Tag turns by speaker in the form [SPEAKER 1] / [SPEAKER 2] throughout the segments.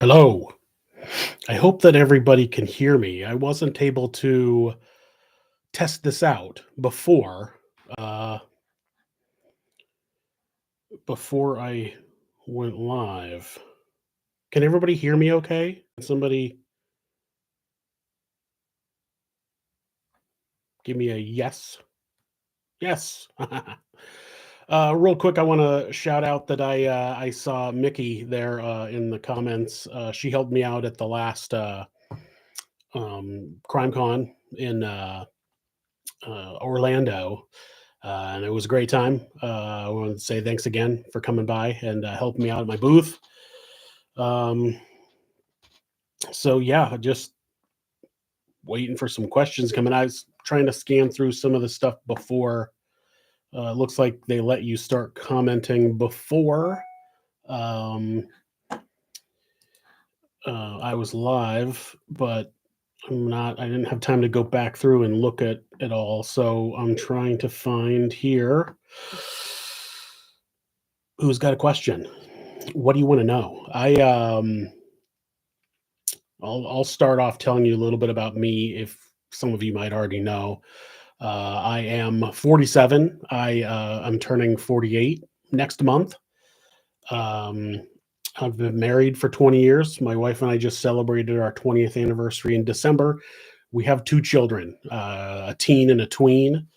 [SPEAKER 1] Hello. I hope that everybody can hear me. I wasn't able to test this out uh, before I went live. Can everybody hear me okay? Can somebody give me a yes? Yes. Real quick, I want to shout out that I saw Mickey there in the comments. She helped me out at the last CrimeCon in Orlando. And it was a great time. I want to say thanks again for coming by and helping me out at my booth. Um, so yeah, just waiting for some questions coming. I was trying to scan through some of the stuff before. Looks like they let you start commenting before I was live, but I'm not. I didn't have time to go back through and look at it all. So I'm trying to find here who's got a question. What do you want to know? I'll start off telling you a little bit about me, if some of you might already know. I am 47. I'm turning 48 next month. Um, I've been married for 20 years. My wife and I just celebrated our 20th anniversary in December. We have two children, a teen and a tween.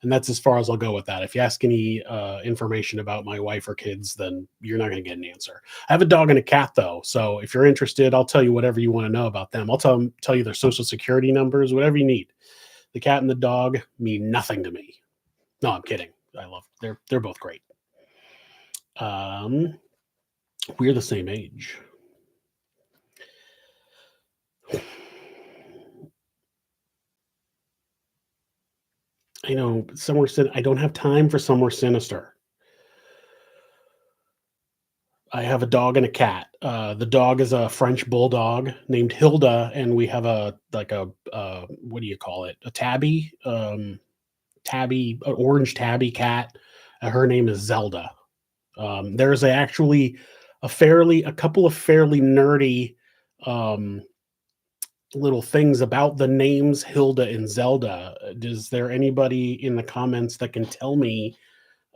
[SPEAKER 1] And that's as far as I'll go with that. If you ask any information about my wife or kids, then you're not going to get an answer. I have a dog and a cat, though. So if you're interested, I'll tell you whatever you want to know about them. I'll tell you their social security numbers, whatever you need. The cat and the dog mean nothing to me. No, I'm kidding. They're both great. We're the same age. I know, I don't have time for somewhere sinister. I have a dog and a cat. The dog is a French bulldog named Hilda, and we have what do you call it? A tabby, an orange tabby cat. Her name is Zelda. There's actually a couple of fairly nerdy little things about the names Hilda and Zelda. Is there anybody in the comments that can tell me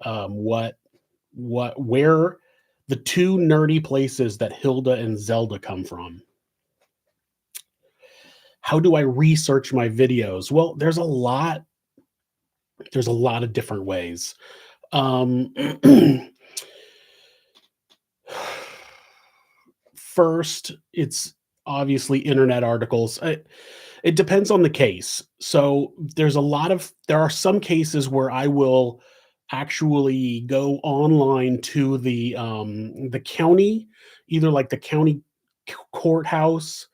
[SPEAKER 1] where the two nerdy places that Hilda and Zelda come from? How do I research my videos? Well, there's a lot of different ways. First, it's obviously internet articles. It depends on the case. So there are some cases where I will actually go online to the county, either like the county courthouse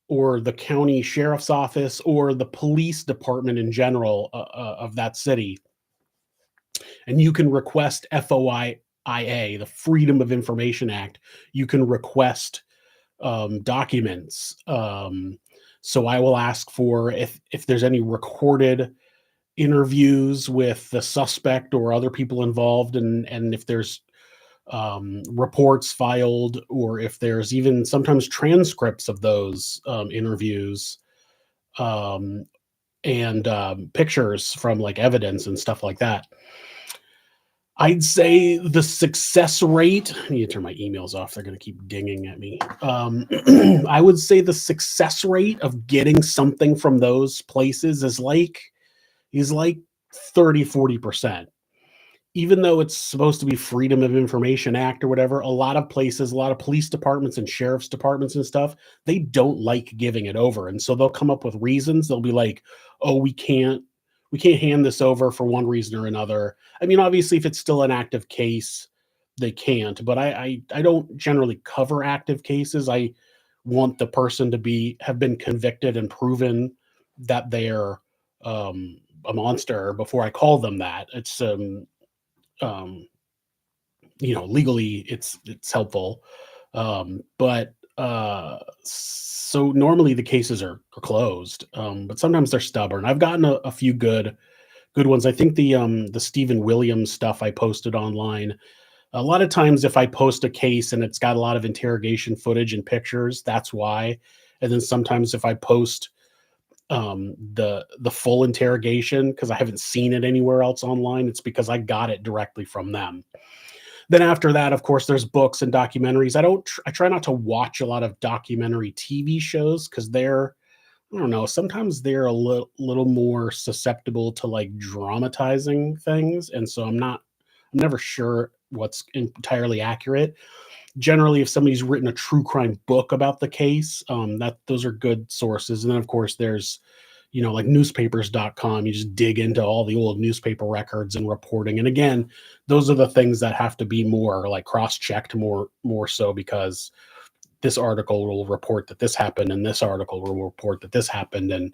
[SPEAKER 1] or the county sheriff's office or the police department in general of that city. And you can request FOIA, the Freedom of Information Act. You can request documents. So I will ask for if there's any recorded interviews with the suspect or other people involved, and if there's reports filed, or if there's even sometimes transcripts of those interviews, and pictures from like evidence and stuff like that. I'd say the success rate, I need to turn my emails off. They're going to keep dinging at me. I would say the success rate of getting something from those places is like 30, 40%. Even though it's supposed to be Freedom of Information Act or whatever, a lot of places, a lot of police departments and sheriff's departments and stuff, they don't like giving it over. And so they'll come up with reasons. They'll be like, oh, we can't hand this over for one reason or another. I mean, obviously, if it's still an active case, they can't. But I don't generally cover active cases. I want the person to have been convicted and proven that they're a monster before I call them that. It's legally it's helpful. But so normally the cases are closed, but sometimes they're stubborn. I've gotten a few good ones. I think the Stephen Williams stuff I posted online, A lot of times, if I post a case and it's got a lot of interrogation footage and pictures, that's why. And then sometimes if I post the full interrogation because I haven't seen it anywhere else online, it's because I got it directly from them. Then after that, of course, there's books and documentaries. I try not to watch a lot of documentary TV shows because they're, I don't know, sometimes they're a little more susceptible to like dramatizing things, and so I'm never sure what's entirely accurate. Generally, if somebody's written a true crime book about the case, that those are good sources. And then, of course, there's, like newspapers.com. You just dig into all the old newspaper records and reporting. And again, those are the things that have to be more like cross-checked more so because this article will report that this happened and this article will report that this happened, and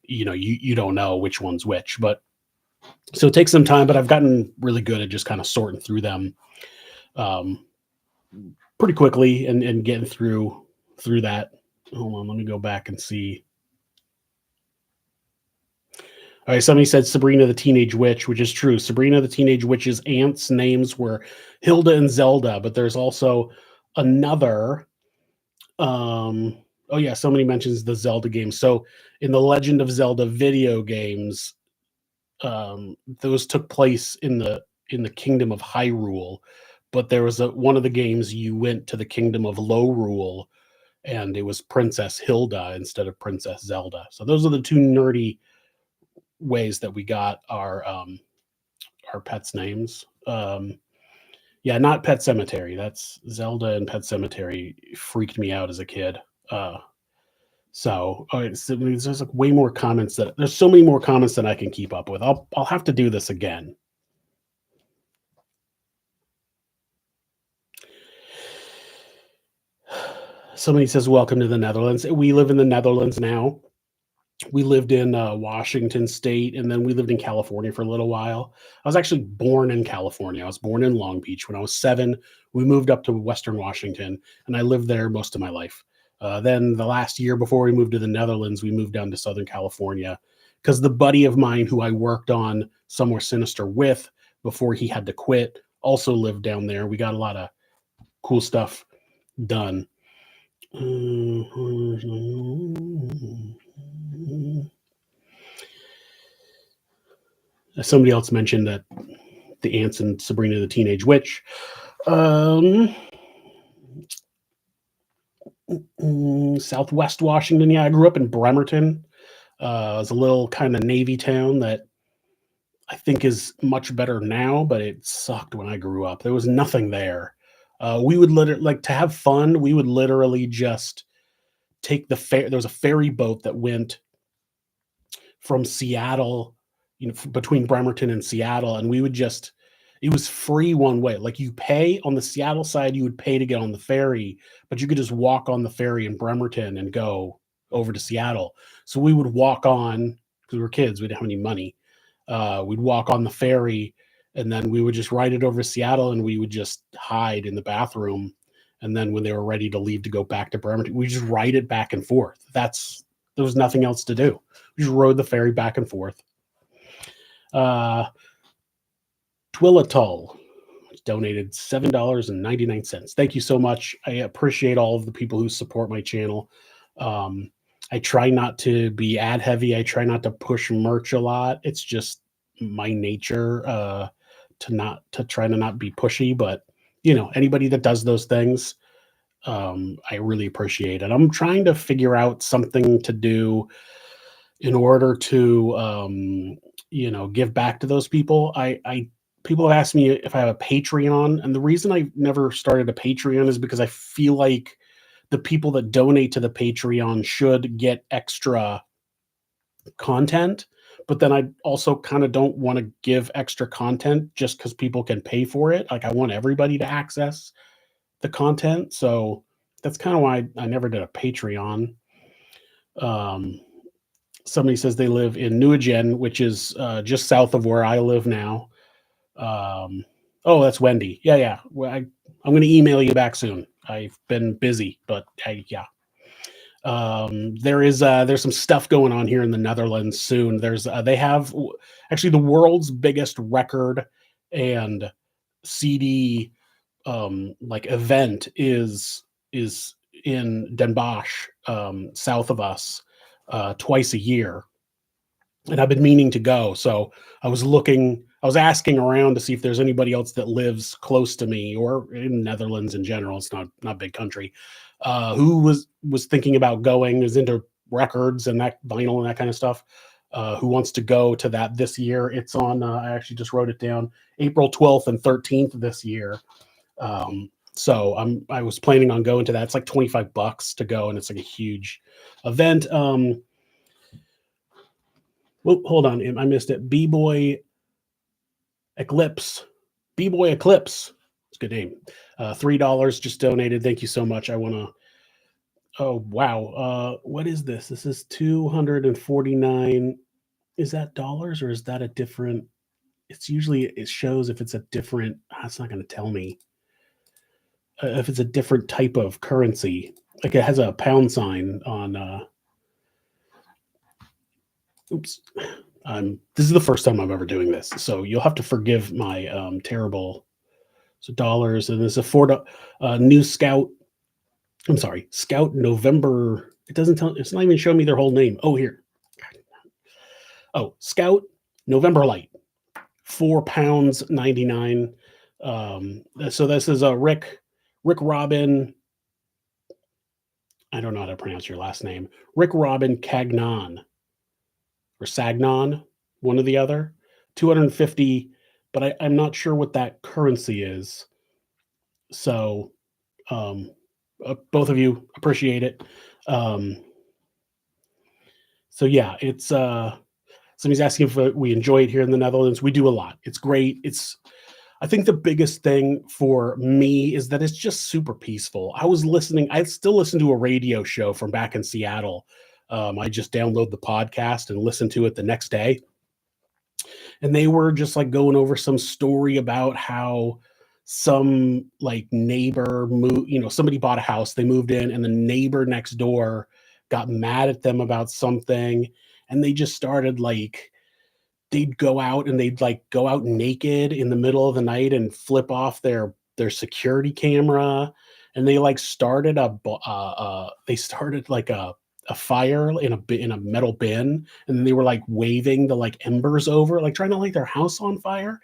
[SPEAKER 1] you don't know which one's which. But so it takes some time, but I've gotten really good at just kind of sorting through them pretty quickly and getting through that. Hold on, let me go back and see. All right, somebody said Sabrina the Teenage Witch, which is true. Sabrina the Teenage Witch's aunts' names were Hilda and Zelda, but there's also another. Oh yeah, somebody mentions the Zelda game. So in the Legend of Zelda video games, those took place in the kingdom of Hyrule, but there was one of the games you went to the kingdom of Lorule, and it was Princess Hilda instead of Princess Zelda. So those are the two nerdy ways that we got our pets' names. Yeah, not Pet Cemetery. That's Zelda and Pet Cemetery freaked me out as a kid. So there's like way more comments there's so many more comments than I can keep up with. I'll have to do this again. Somebody says, welcome to the Netherlands. We live in the Netherlands now. We lived in Washington State, and then we lived in California for a little while. I was actually born in California. I was born in Long Beach. When I was 7, we moved up to Western Washington, and I lived there most of my life. Then the last year before we moved to the Netherlands, we moved down to Southern California because the buddy of mine who I worked on Somewhere Sinister with before he had to quit also lived down there. We got a lot of cool stuff done. Somebody else mentioned that the aunts and Sabrina the Teenage Witch. Southwest Washington. Yeah, I grew up in Bremerton. It was a little kind of Navy town that I think is much better now, but it sucked when I grew up. There was nothing there. We would literally, like, to have fun, we would literally just take the ferry. There was a ferry boat that went from Seattle, between Bremerton and Seattle, and we would just, it was free one way. Like, you pay on the Seattle side, you would pay to get on the ferry, but you could just walk on the ferry in Bremerton and go over to Seattle. So we would walk on, because we were kids, we didn't have any money. We'd walk on the ferry, and then we would just ride it over to Seattle, and we would just hide in the bathroom. And then when they were ready to leave to go back to Bremerton, we just ride it back and forth. There was nothing else to do. We just rode the ferry back and forth. Twilatull donated $7.99. Thank you so much. I appreciate all of the people who support my channel. I try not to be ad heavy. I try not to push merch a lot. It's just my nature to try to not be pushy. But anybody that does those things, I really appreciate it. I'm trying to figure out something to do in order to give back to those people. People have asked me if I have a Patreon, and the reason I've never started a Patreon is because I feel like the people that donate to the Patreon should get extra content, but then I also kind of don't want to give extra content just because people can pay for it. Like, I want everybody to access the content. So that's kind of why I never did a Patreon. Somebody says they live in Newigen, which is just south of where I live now. Oh, that's Wendy. Yeah. Well, I'm going to email you back soon. I've been busy, but yeah. There's some stuff going on here in the Netherlands soon. They have actually the world's biggest record and CD like event is in Den Bosch, south of us, twice a year, and I've been meaning to go. So I was asking around to see if there's anybody else that lives close to me or in Netherlands in general. It's not a big country, who was thinking about going, is into records and that vinyl and that kind of stuff. Who wants to go to that this year? It's on. I actually just wrote it down. April 12th and 13th this year. So I was planning on going to that. It's like $25 to go, and it's like a huge event. Well, hold on, I missed it. Eclipse. B-Boy Eclipse. It's a good name. $3 just donated. Thank you so much. I want to. Oh wow. What is this? This is 249. Is that dollars or is that a different? It's usually it shows if it's a different. It's not going to tell me if it's a different type of currency. Like it has a pound sign on. Oops. This is the first time I'm ever doing this, so you'll have to forgive my terrible. So dollars, and there's a new Scout. I'm sorry, Scout November. It doesn't tell. It's not even showing me their whole name. Oh, here. Oh, Scout November Light, £4.99. So this is a Rick Robin. I don't know how to pronounce your last name. Rick Robin Cagnon or Sagnon, one or the other. 250, but I'm not sure what that currency is. So both of you appreciate it. So yeah, it's somebody's asking if we enjoy it here in the Netherlands. We do a lot. It's great. I think the biggest thing for me is that it's just super peaceful. I still listen to a radio show from back in Seattle. I just download the podcast and listen to it the next day. And they were just like going over some story about how some like neighbor somebody bought a house, they moved in, and the neighbor next door got mad at them about something. And they just started like, they'd go out naked in the middle of the night and flip off their security camera. And they like started like a fire in a metal bin, and they were like waving the like embers over, like trying to light their house on fire.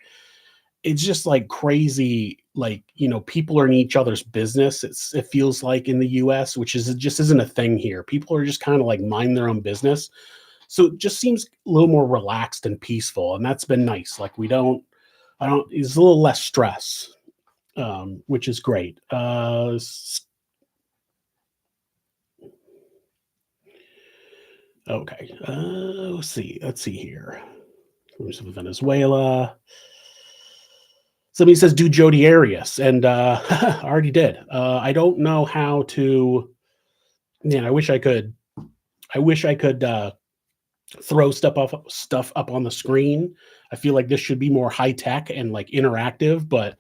[SPEAKER 1] It's just like crazy, like, people are in each other's business. It feels like in the US, which just isn't a thing here. People are just kind of like mind their own business. So it just seems a little more relaxed and peaceful, and that's been nice. Like it's a little less stress, which is great. Okay. Let's see here. Venezuela. Somebody says do Jodi Arias, and I already did. I don't know how to. I wish I could. Throw stuff up on the screen. I feel like this should be more high tech and like interactive, but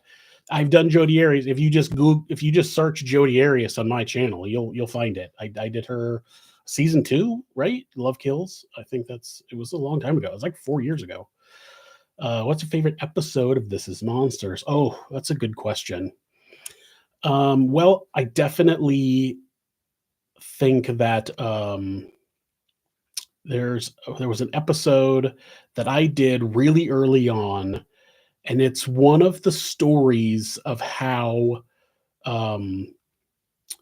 [SPEAKER 1] I've done Jodi Arias. If you just search Jodi Arias on my channel, you'll find it. I did her season 2, right? Love Kills. I think it was a long time ago. It was like 4 years ago. What's your favorite episode of This Is Monsters? Oh, that's a good question. Well, I definitely think that there was an episode that I did really early on, and it's one of the stories of how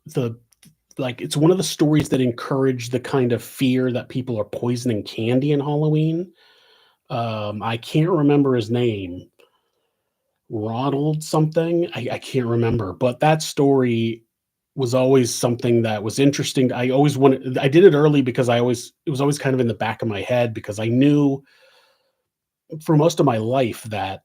[SPEAKER 1] it's one of the stories that encourage the kind of fear that people are poisoning candy in Halloween. I can't remember his name. Ronald something. I can't remember, but that story was always something that was interesting. I did it early because it was always kind of in the back of my head, because I knew for most of my life that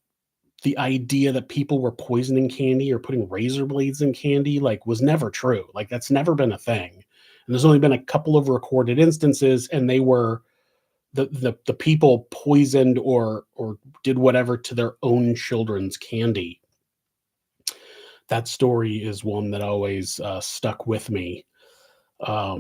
[SPEAKER 1] the idea that people were poisoning candy or putting razor blades in candy like was never true. Like that's never been a thing. And there's only been a couple of recorded instances, and they were the people poisoned or did whatever to their own children's candy. That story is one that always stuck with me. How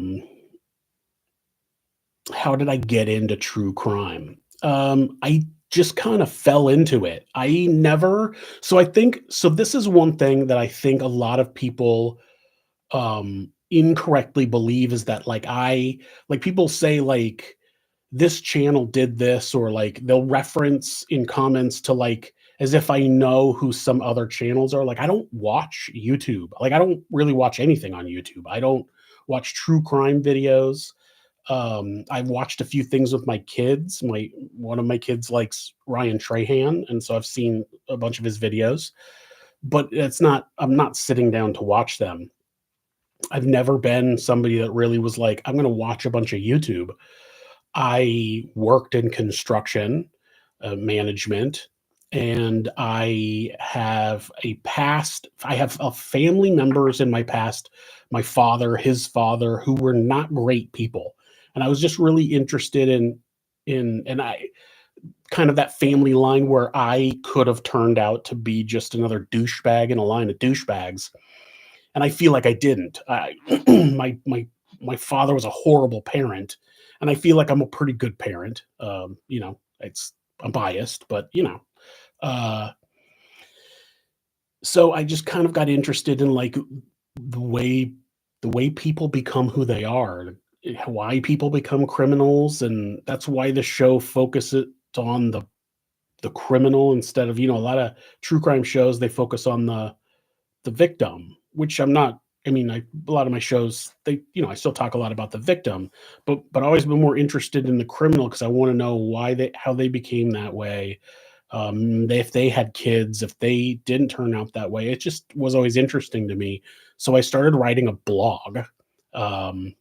[SPEAKER 1] did I get into true crime? I just kind of fell into it. I never so I think so this is one thing that I think a lot of people incorrectly believe is that like people say like this channel did this, or like they'll reference in comments to like as if I know who some other channels are. Like I don't watch YouTube. Like I don't really watch anything on YouTube. I don't watch true crime videos. I've watched a few things with my kids. My One of my kids likes Ryan Trahan, and so I've seen a bunch of his videos, but I'm not sitting down to watch them. I've never been somebody that really was like, I'm going to watch a bunch of YouTube. I worked in construction management, and I have family members in my past, my father, his father, who were not great people. And I was just really interested and I kind of that family line where I could have turned out to be just another douchebag in a line of douchebags. And I feel like I didn't. My father was a horrible parent, and I feel like I'm a pretty good parent. I'm biased, but uh, so I just kind of got interested in like the way the way people become who they are, why people become criminals, and that's why the show focuses on the criminal instead of a lot of true crime shows they focus on the victim, which I'm not. I mean, a lot of my shows, I still talk a lot about the victim, but I always been more interested in the criminal because I want to know how they became that way. If they had kids, if they didn't turn out that way, it just was always interesting to me. So I started writing a blog, um,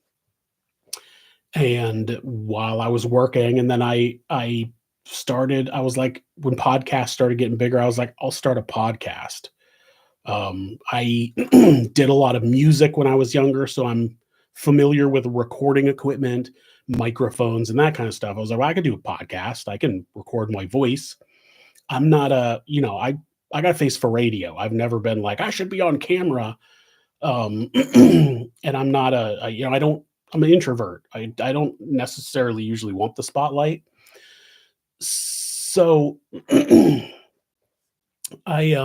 [SPEAKER 1] and while I was working, and then I was like, when podcasts started getting bigger, I was like, I'll start a podcast. I did a lot of music when I was younger, so I'm familiar with recording equipment, microphones, and that kind of stuff. I was like, well, I could do a podcast. I can record my voice. I'm not I got a face for radio. I've never been like I should be on camera. And I'm not I don't. I'm an introvert. I don't necessarily usually want the spotlight. So I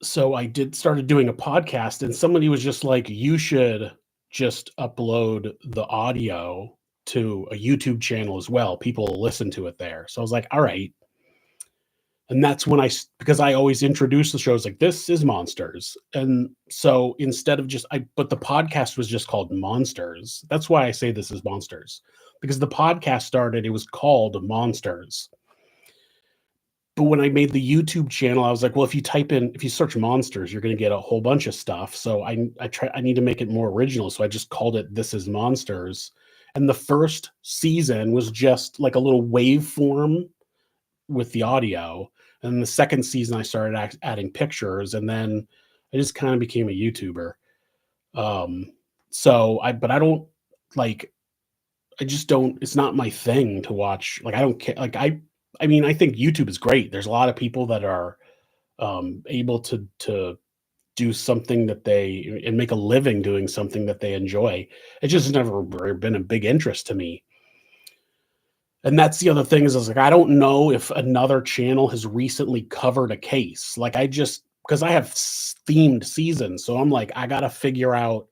[SPEAKER 1] I did started doing a podcast, and somebody was just like, you should just upload the audio to a YouTube channel as well. People will listen to it there. So I was like, all right. And that's when because I always introduce the shows like this is Monsters. And so instead of but the podcast was just called Monsters. That's why I say this is Monsters, because the podcast started, it was called Monsters. But when I made the YouTube channel, I was like, well, if you search monsters, you're going to get a whole bunch of stuff. So I need to make it more original. So I just called it This is Monsters. And the first season was just like a little waveform with the audio. And the second season, I started adding pictures. And then I just kind of became a YouTuber. But I don't like, I just don't, it's not my thing to watch. Like, I don't care. I mean, I think YouTube is great. There's a lot of people that are able to do something that they and make a living doing something that they enjoy. It just never been a big interest to me. And that's the other thing is I was like, I don't know if another channel has recently covered a case. Like because I have themed seasons. So I'm like, I got to figure out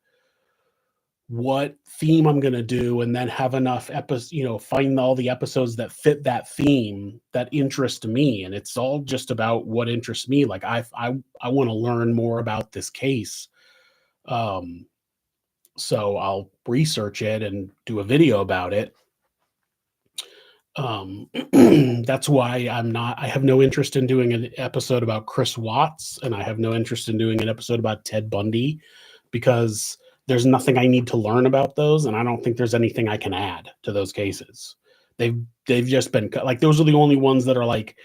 [SPEAKER 1] what theme I'm going to do and then have enough episodes, find all the episodes that fit that theme that interest me. And it's all just about what interests me. Like I want to learn more about this case. So I'll research it and do a video about it. That's why I have no interest in doing an episode about Chris Watts, and I have no interest in doing an episode about Ted Bundy, because there's nothing I need to learn about those, and I don't think there's anything I can add to those cases. They've just been like, those are the only ones that are like,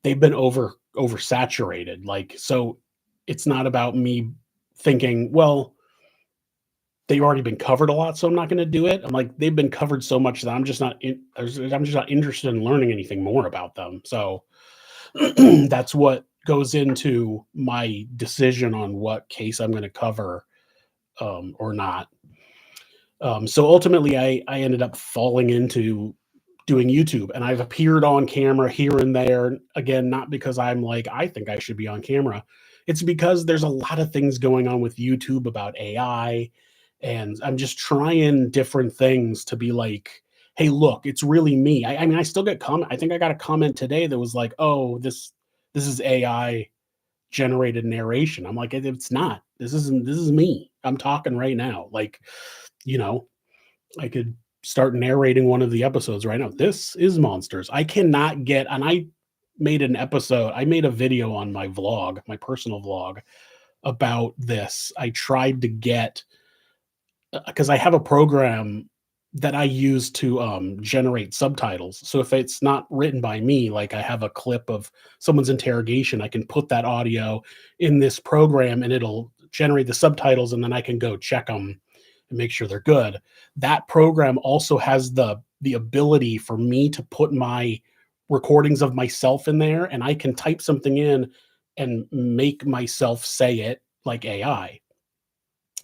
[SPEAKER 1] they've been oversaturated. Like, so it's not about me thinking, well, they've already been covered a lot, so I'm not going to do it. I'm like, they've been covered so much that I'm just not interested in learning anything more about them. So that's what goes into my decision on what case I'm going to cover or not. So ultimately, I ended up falling into doing YouTube, and I've appeared on camera here and there. Again, not because I'm like, I think I should be on camera. It's because there's a lot of things going on with YouTube about AI, and I'm just trying different things to be like, hey, look, it's really me. I mean, I still get comment. I think I got a comment today that was like, oh, this is AI generated narration. I'm like, it's not. This is me. I'm talking right now. Like, you know, I could start narrating one of the episodes right now. This is monsters. I cannot get, and I made a video on my vlog, my personal vlog about this. I tried to get, because I have a program that I use to generate subtitles. So if it's not written by me, like I have a clip of someone's interrogation, I can put that audio in this program and it'll generate the subtitles, and then I can go check them and make sure they're good. That program also has the ability for me to put my recordings of myself in there, and I can type something in and make myself say it like AI.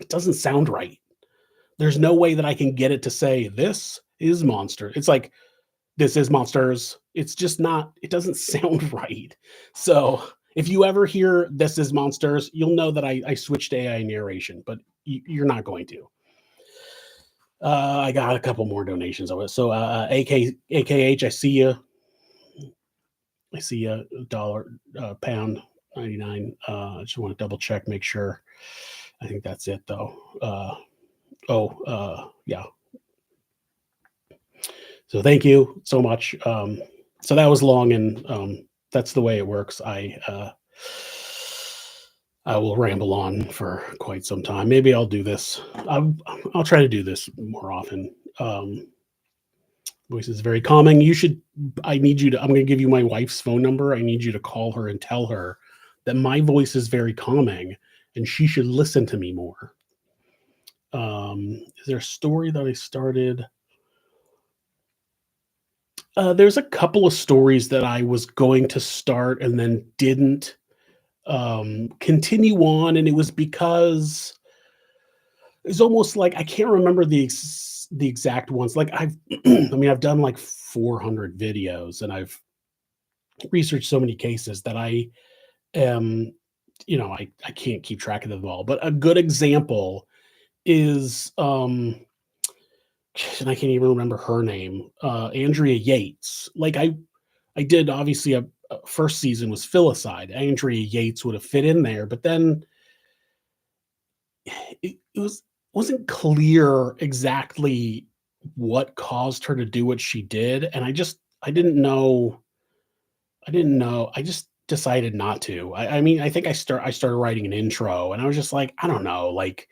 [SPEAKER 1] It doesn't sound right. There's no way that I can get it to say, "This is monster." It's like, "This is monsters." It's just not, it doesn't sound right. So, if you ever hear "This is monsters," you'll know that I switched to AI narration, but you're not going to. I got a couple more donations of it. So, AKH, I see you. I see a dollar, pound 99. I just want to double check, make sure. I think that's it though. Yeah. So thank you so much. So that was long, and that's the way it works. I will ramble on for quite some time. Maybe I'll do this. I'll try to do this more often. Voice is very calming. You should. I need you to. I'm going to give you my wife's phone number. I need you to call her and tell her that my voice is very calming, and she should listen to me more. Is there a story that I started? There's a couple of stories that I was going to start and then didn't continue on, and it was because it's almost like I can't remember the exact ones. Like I've, I mean, I've done like 400 videos, and I've researched so many cases that I am, I can't keep track of them all. But a good example is, and I can't even remember her name, Andrea Yates. Like I did obviously a first season was filicide. Andrea Yates would have fit in there, but then it wasn't clear exactly what caused her to do what she did, and I didn't know. I didn't know. I just decided not to. I mean, I think I started writing an intro, and I was just like, I don't know, like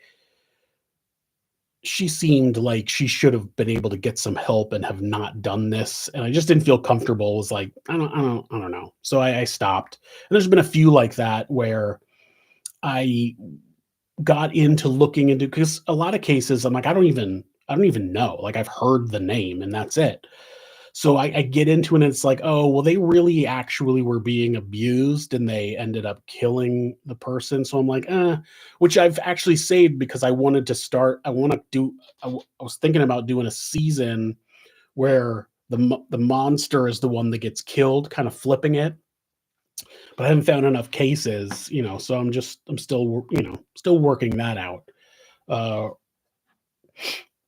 [SPEAKER 1] she seemed like she should have been able to get some help and have not done this, and I just didn't feel comfortable. It was like, I don't know. So I stopped. And there's been a few like that where I got into looking into, because a lot of cases I'm like, I don't even know. Like I've heard the name and that's it. So I get into it and it's like, oh, well, they really actually were being abused and they ended up killing the person. So I'm like, which I've actually saved because I wanted to start. I was thinking about doing a season where the monster is the one that gets killed, kind of flipping it. But I haven't found enough cases, so I'm still, still working that out. Uh,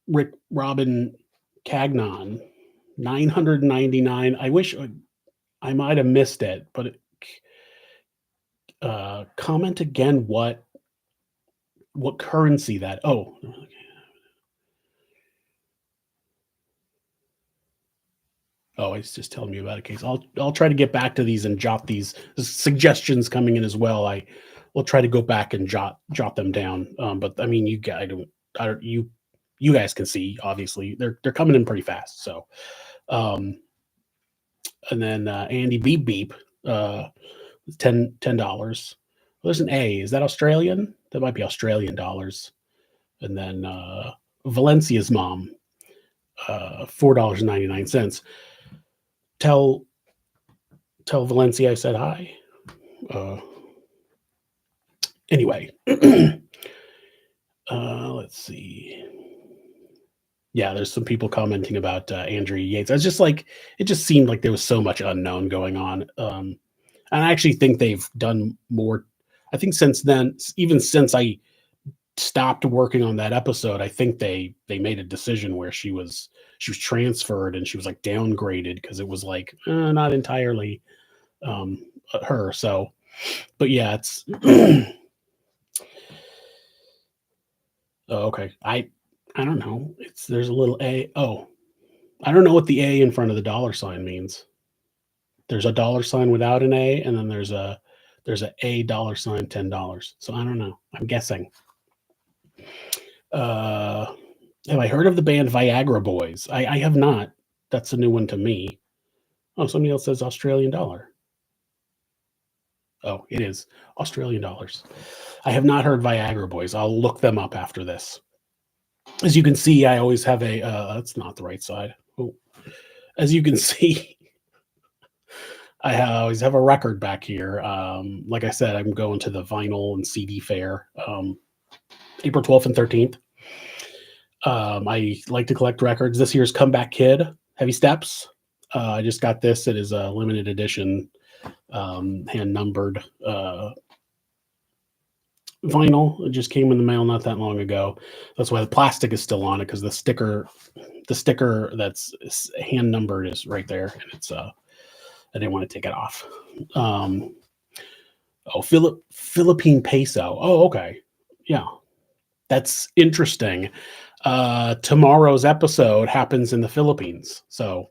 [SPEAKER 1] Rick Robin Cagnon, 999. I wish I might have missed it, but comment again what currency that. Oh, it's just telling me about a case. I'll try to get back to these and jot these suggestions coming in as well. I will try to go back and jot them down. But I mean, you guys can see obviously they're coming in pretty fast. So, and then Andy Beep Beep, $10. Well, there's an A. Is that Australian? That might be Australian dollars. And then Valencia's mom, $4.99. Tell Valencia I said hi. Anyway, let's see. Yeah, there's some people commenting about Andrea Yates. I was just like, it just seemed like there was so much unknown going on. And I actually think they've done more. I think since then, even since I stopped working on that episode, I think they made a decision where she was transferred and she was like downgraded because it was like not entirely her. So, but yeah, it's oh, okay. I don't know. There's a little A. Oh, I don't know what the A in front of the dollar sign means. There's a dollar sign without an A, and then there's a dollar sign $10. So I don't know. I'm guessing. Uh, have I heard of the band Viagra Boys? I have not. That's a new one to me. Oh, somebody else says Australian dollar. Oh, it is Australian dollars. I have not heard Viagra Boys. I'll look them up after this. As you can see, I always have a. That's not the right side. Oh. As you can see, always have a record back here. Like I said, I'm going to the vinyl and CD fair, April 12th and 13th. I like to collect records. This year's Comeback Kid, Heavy Steps. I just got this. It is a limited edition, hand numbered vinyl. It just came in the mail not that long ago. That's why the plastic is still on it, because the sticker that's hand numbered is right there, and it's I didn't want to take it off. Philippine peso. Oh, okay. Yeah, that's interesting. Tomorrow's episode happens in the Philippines, so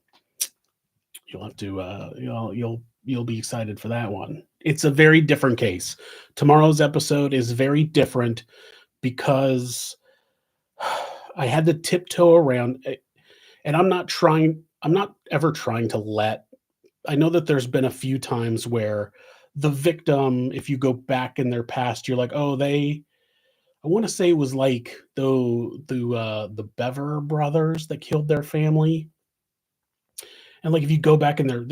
[SPEAKER 1] you'll have to you'll be excited for that one. It's a very different case. Tomorrow's episode is very different because I had to tiptoe around, and I'm not ever trying to let. I know that there's been a few times where the victim, if you go back in their past, you're like, oh, I want to say it was like the Bever brothers that killed their family. And like if you go back and their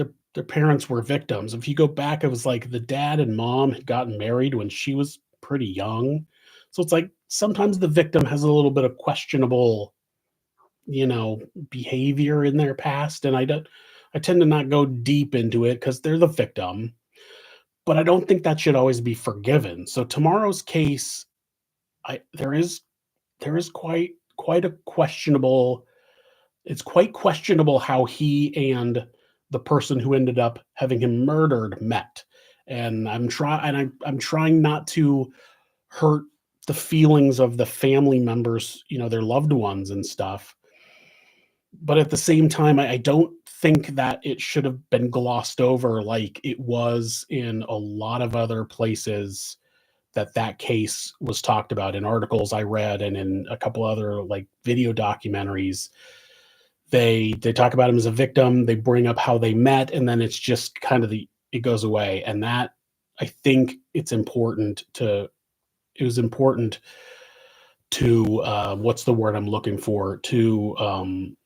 [SPEAKER 1] parents were victims. If you go back, it was like the dad and mom had gotten married when she was pretty young. So it's like sometimes the victim has a little bit of questionable, behavior in their past. And I tend to not go deep into it because they're the victim. But I don't think that should always be forgiven. So tomorrow's case, there is quite a questionable. It's quite questionable how he and the person who ended up having him murdered met. And I'm trying not to hurt the feelings of the family members, their loved ones and stuff. But at the same time, I don't think that it should have been glossed over like it was in a lot of other places that case was talked about in articles I read and in a couple other like video documentaries. They talk about him as a victim, they bring up how they met, and then it's just kind of it goes away. And that, I think it was important to what's the word I'm looking for, to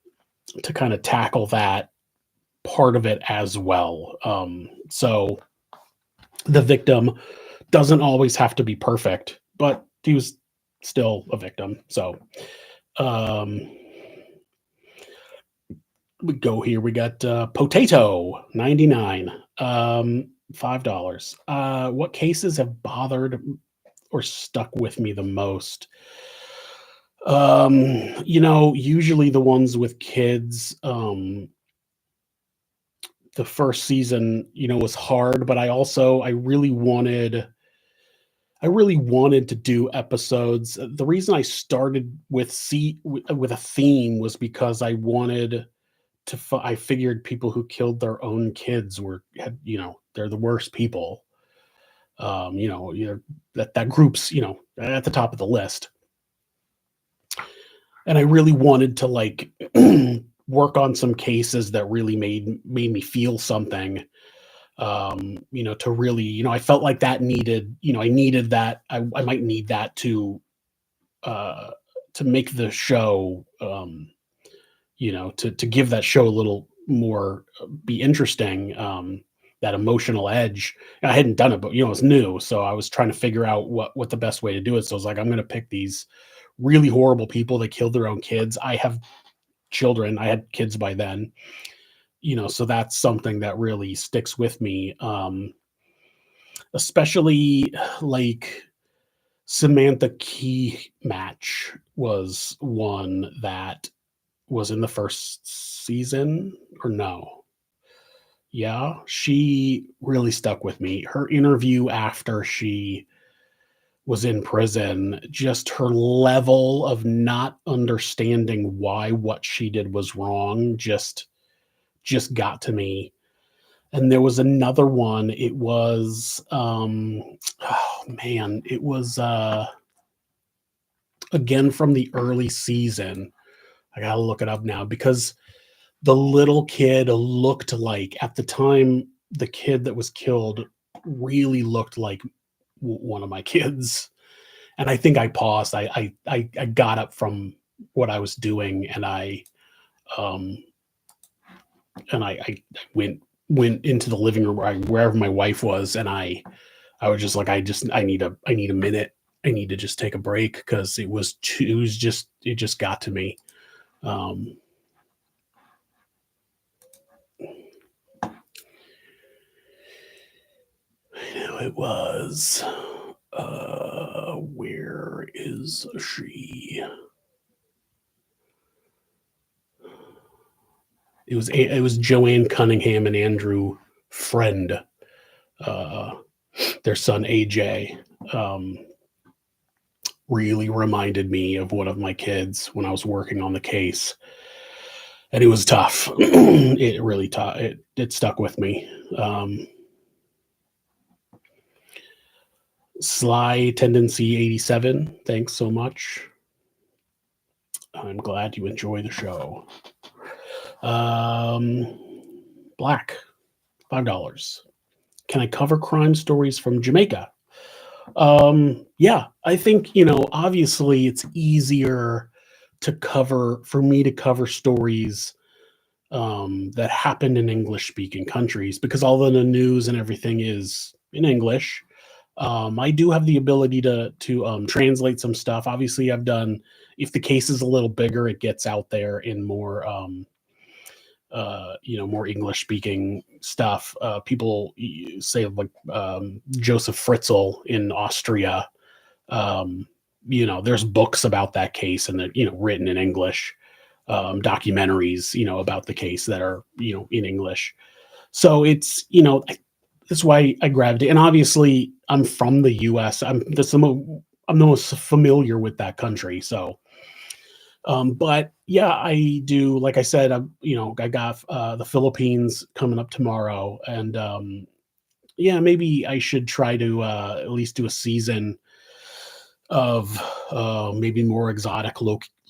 [SPEAKER 1] kind of tackle that part of it as well. So the victim doesn't always have to be perfect, but he was still a victim. So we go here. We got potato 99, $5. What cases have bothered or stuck with me the most? Usually the ones with kids. The first season, was hard, but I really wanted to do episodes. The reason I started with a theme was because I wanted to. I figured people who killed their own kids they're the worst people. That group's at the top of the list, and I really wanted to like work on some cases that really made me feel something. To really, I felt like that needed, I needed that. I might need that to make the show, to give that show a little more, be interesting, that emotional edge. I hadn't done it, but it was new, so I was trying to figure out what the best way to do it. So I was like, I'm going to pick these really horrible people that killed their own kids. I have children. I had kids by then, so that's something that really sticks with me. Especially like Samantha Key match was one that was in the first season, or no? Yeah, she really stuck with me. Her interview after she was in prison, just her level of not understanding why what she did was wrong just got to me. And there was another one. It was oh man, it was again from the early season. I gotta look it up now because the little kid looked like, at the time, the kid that was killed really looked like one of my kids. And I think I paused. I got up from what I was doing, and um I went into the living room, wherever my wife was, and I was just like, I need a minute. I need to just take a break because it just got to me. Um, I know it was. Where is she? It was Joanne Cunningham and Andrew Friend, uh, their son AJ. Um, really reminded me of one of my kids when I was working on the case, and it was tough. It really tough. It stuck with me. Sly Tendency 87. Thanks so much. I'm glad you enjoy the show. Black, $5. Can I cover crime stories from Jamaica? Yeah, I think, obviously it's easier for me to cover stories that happened in English speaking countries because all of the news and everything is in English. I do have the ability to translate some stuff. Obviously, if the case is a little bigger, it gets out there in more more English speaking stuff. People say like Joseph Fritzl in Austria. There's books about that case and they're written in English. Documentaries about the case that are in English. So it's that's why I grabbed it. And obviously, I'm from the U.S. I'm the most familiar with that country. So. But yeah, I do. Like I said, I got the Philippines coming up tomorrow, and yeah, maybe I should try to at least do a season of maybe more exotic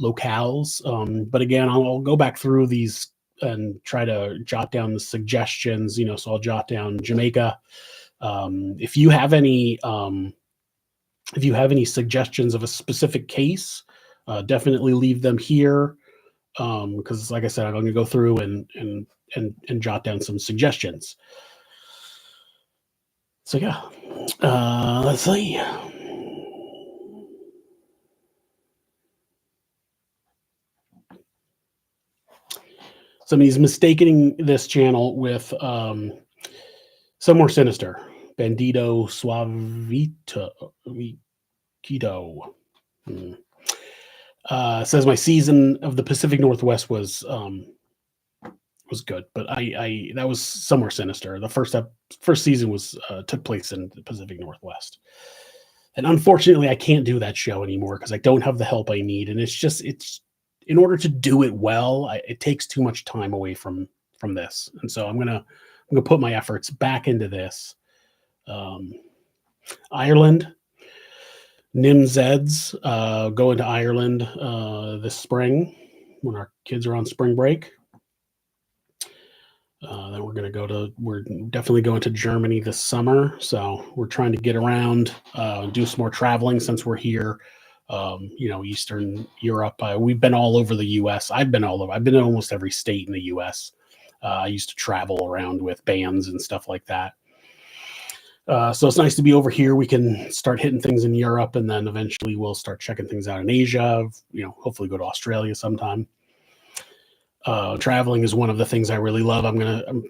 [SPEAKER 1] locales. But again, I'll go back through these and try to jot down the suggestions. So I'll jot down Jamaica. If you have any suggestions of a specific case, definitely leave them here because, like I said, I'm going to go through and jot down some suggestions. So yeah, let's see. Somebody's mistaking this channel with some more sinister. Bandito Suavito. Says my season of the Pacific Northwest was good, but I that was somewhere sinister. The first season was took place in the Pacific Northwest, and unfortunately, I can't do that show anymore because I don't have the help I need, and it's in order to do it well, it takes too much time away from this, and so I'm gonna put my efforts back into this. Ireland. Nim Zeds going to Ireland this spring when our kids are on spring break. Then we're definitely going to Germany this summer. So we're trying to get around, do some more traveling since we're here. Eastern Europe. We've been all over the U.S. I've been all over. I've been in almost every state in the U.S. I used to travel around with bands and stuff like that. So it's nice to be over here. We can start hitting things in Europe, and then eventually we'll start checking things out in Asia. Hopefully go to Australia sometime. Traveling is one of the things I really love. I'm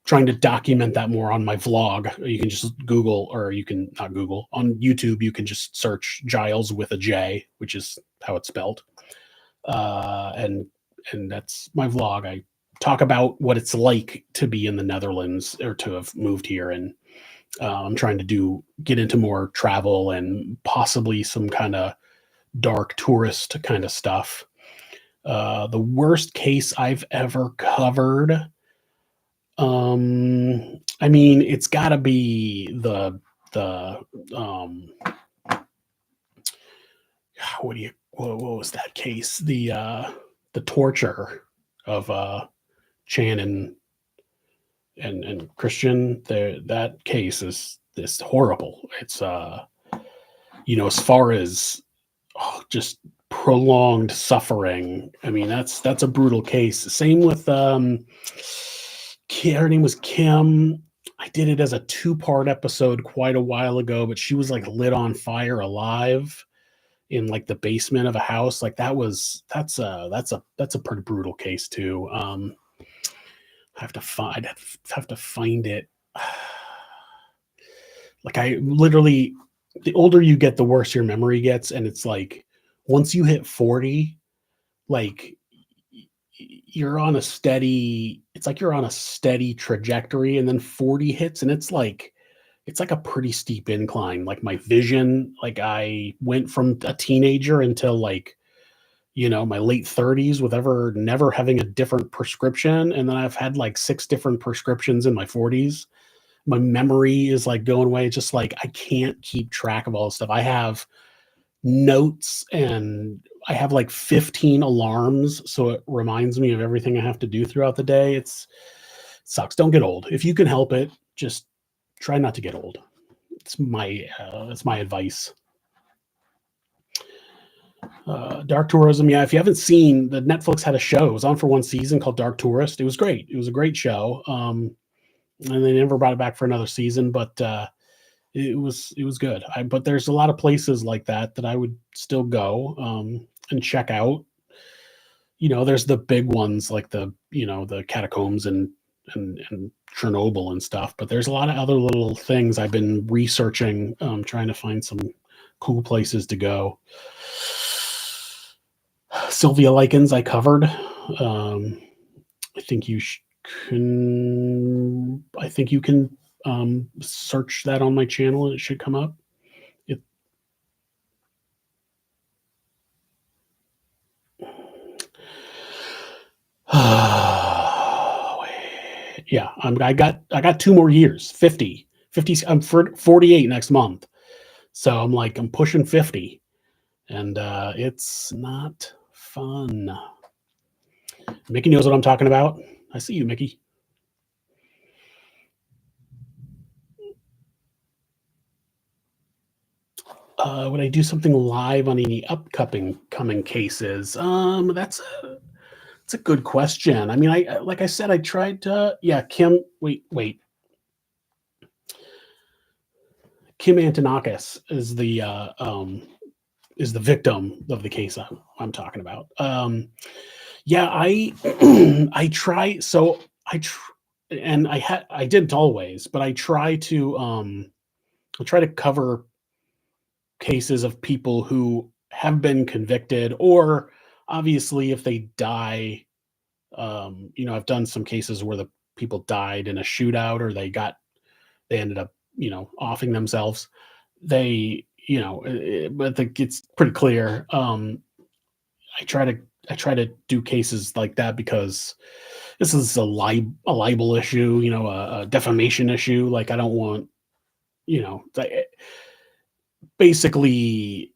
[SPEAKER 1] trying to document that more on my vlog. You can just Google, or you can not Google, on YouTube. You can just search Giles with a J, which is how it's spelled, and that's my vlog. I talk about what it's like to be in the Netherlands or to have moved here, and I'm trying to get into more travel and possibly some kind of dark tourist kind of stuff. The worst case I've ever covered, I mean, it's got to be the what was that case? The torture of Chan and Christian. That case is horrible. It's as far as just prolonged suffering. I mean, that's a brutal case. Same with her name was Kim. I did it as a 2-part episode quite a while ago, but she was like lit on fire alive in like the basement of a house. Like that's a pretty brutal case too. I have to find it. Like I literally, the older you get, the worse your memory gets, and it's like once you hit 40, like you're on a steady. It's like you're on a steady trajectory, and then 40 hits, and it's like a pretty steep incline. Like my vision, like I went from a teenager until like my late 30s with never having a different prescription, and then I've had like 6 different prescriptions in my 40s. My memory is like going away. It's just like I can't keep track of all this stuff. I have notes and I have like 15 alarms, so it reminds me of everything I have to do throughout the day. It sucks. Don't get old. If you can help it, just try not to get old. It's my advice. Dark Tourism. Yeah, if you haven't seen, the Netflix had a show. It was on for 1 season called Dark Tourist. It was great. It was a great show. And they never brought it back for another season, but it was good. But there's a lot of places like that I would still go and check out. There's the big ones like the catacombs and Chernobyl and stuff, but there's a lot of other little things I've been researching, trying to find some cool places to go. Sylvia Likens I covered. I think you can search that on my channel and it should come up. Yeah, I got 2 more years. 50. I'm 48 next month, so I'm pushing 50, and it's not fun. Mickey knows what I'm talking about. I see you, Mickey. Would I do something live on any upcoming cases? That's a good question. I mean, like I said, I tried to. Yeah, Kim. Wait. Kim Antonakis is the victim of the case I'm talking about. Yeah, I try. So and I didn't always, but I try to cover cases of people who have been convicted, or obviously if they die. I've done some cases where the people died in a shootout, or they ended up offing themselves. But it's pretty clear. I try to do cases like that because this is a libel issue, a defamation issue. Like I don't want, basically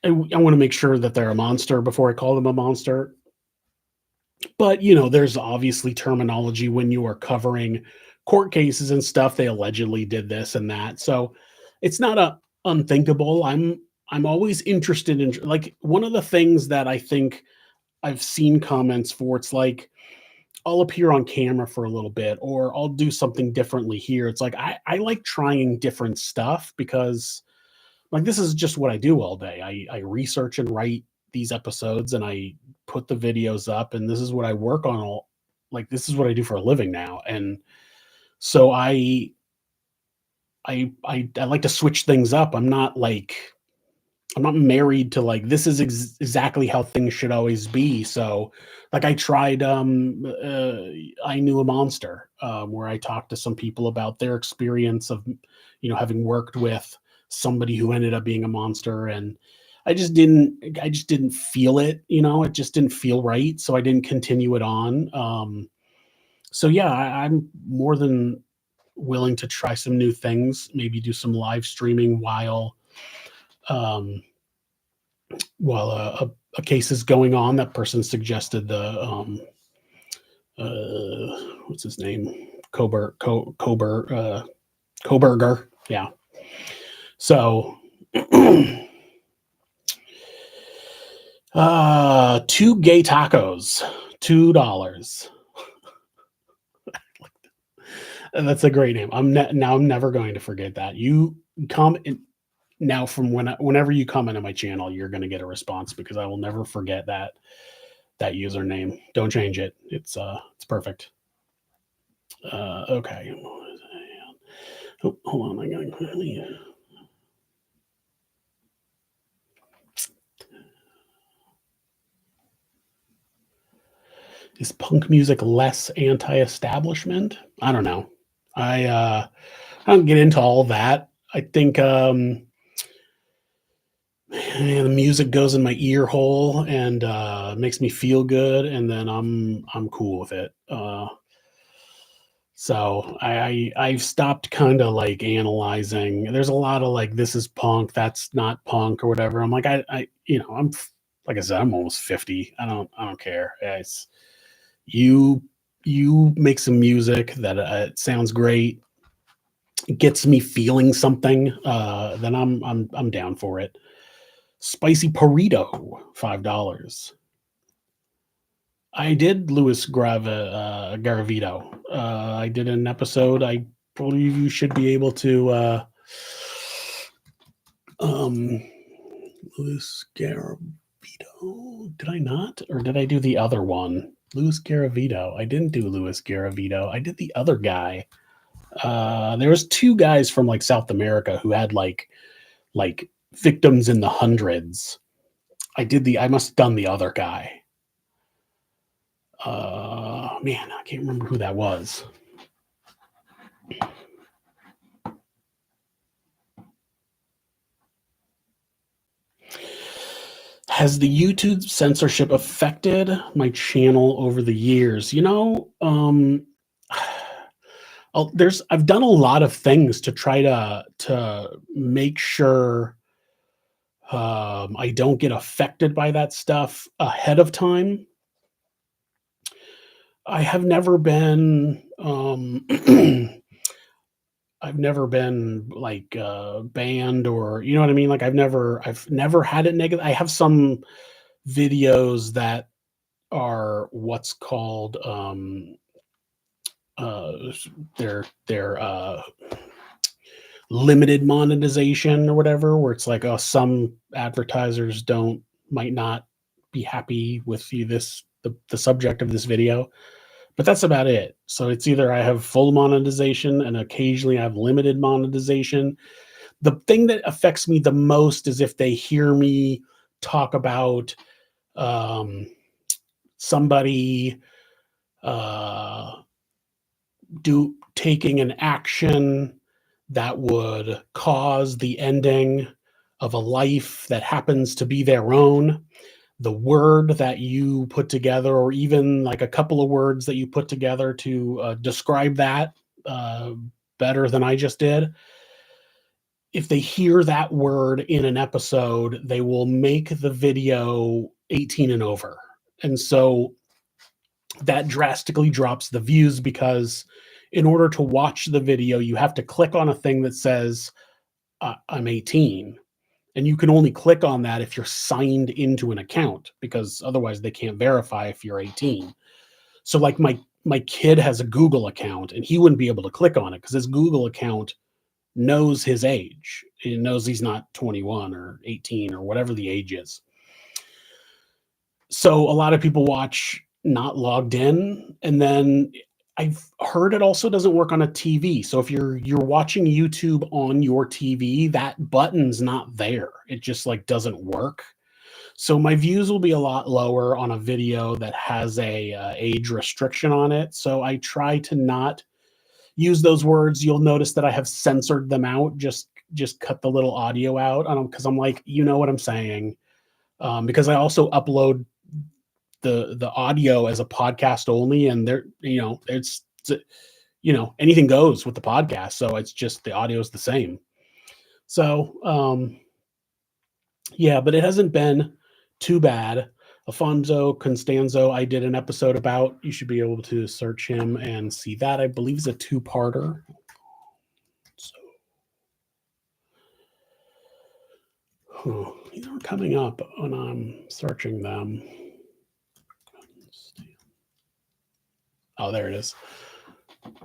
[SPEAKER 1] I want to make sure that they're a monster before I call them a monster. But there's obviously terminology when you are covering court cases and stuff. They allegedly did this and that, so it's not unthinkable. I'm always interested in, like, one of the things that I think I've seen comments for. It's like I'll appear on camera for a little bit, or I'll do something differently here. It's like I like trying different stuff because, like, this is just what I do all day. I research and write these episodes, and I put the videos up, and this is what I work on all like, this is what I do for a living now, and so I like to switch things up. I'm not married to like this is exactly how things should always be. So like I tried I knew a monster where I talked to some people about their experience of having worked with somebody who ended up being a monster, and I just didn't feel it, it just didn't feel right, so I didn't continue it on. So yeah, I'm more than willing to try some new things, maybe do some live streaming um, while a case is going on. That person suggested the what's his name, Koberger. Yeah. So two gay tacos, $2. And that's a great name. I'm never going to forget that. You come in now from whenever you come into my channel, you're going to get a response because I will never forget that username. Don't change it. It's perfect. Okay. Oh, hold on. I gotta quickly. Is punk music less anti-establishment? I don't know. I don't get into all that. I think the music goes in my ear hole and makes me feel good, and then I'm cool with it. So I've stopped kind of like analyzing. There's a lot of like this is punk, that's not punk or whatever. I'm like I'm like I said, I'm almost 50. I don't care. It's you you make some music that it sounds great, gets me feeling something, then I'm down for it. Spicy burrito, $5. I did Garavito. I did an episode. I believe you should be able to. Um, Louis Garavito. Did I not, or did I do the other one? Louis Garavito. I didn't do Louis Garavito. I did the other guy. There was two guys from like South America who had like victims in the hundreds. I must have done the other guy. Man, I can't remember who that was. Has the YouTube censorship affected my channel over the years? I've done a lot of things to try to make sure I don't get affected by that stuff ahead of time. I have never been I've never been like banned, or you know what I mean? Like I've never had it negative. I have some videos that are what's called uh they're limited monetization or whatever, where it's like, oh, some advertisers might not be happy with the subject of this video, but that's about it. So it's either I have full monetization and occasionally I have limited monetization. The thing that affects me the most is if they hear me talk about somebody taking an action that would cause the ending of a life that happens to be their own. The word that you put together, or even like a couple of words that you put together to describe that better than I just did. If they hear that word in an episode, they will make the video 18 and over. And so that drastically drops the views, because in order to watch the video, you have to click on a thing that says, I'm 18. And you can only click on that if you're signed into an account, because otherwise they can't verify if you're 18. So like my kid has a Google account and he wouldn't be able to click on it because his Google account knows his age. It knows he's not 21 or 18 or whatever the age is. So a lot of people watch not logged in, and then I've heard it also doesn't work on a TV. So if you're watching YouTube on your TV, that button's not there. It just like doesn't work. So my views will be a lot lower on a video that has a age restriction on it. So I try to not use those words. You'll notice that I have censored them out. Just cut the little audio out on them because I'm like, you know what I'm saying. Because I also upload the audio as a podcast only, and there, anything goes with the podcast. So it's just the audio is the same. So yeah, but it hasn't been too bad. Alfonso Constanzo, I did an episode about. You should be able to search him and see that. I believe is a two-parter. So these are coming up when I'm searching them. Oh, there it is.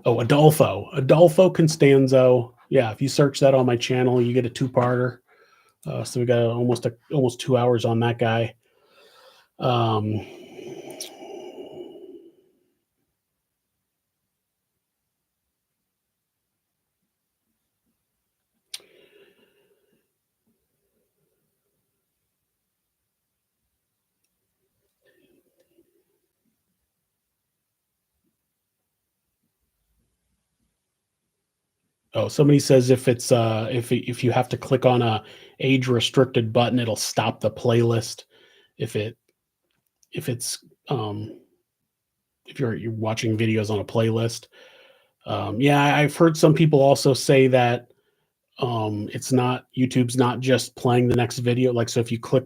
[SPEAKER 1] Oh, Adolfo Constanzo. Yeah, if you search that on my channel, you get a two-parter. So we got almost 2 hours on that guy. Oh, somebody says if it's if you have to click on a age restricted button, it'll stop the playlist. If it's if you're watching videos on a playlist. Yeah, I've heard some people also say that it's not YouTube's not just playing the next video. Like, so if you click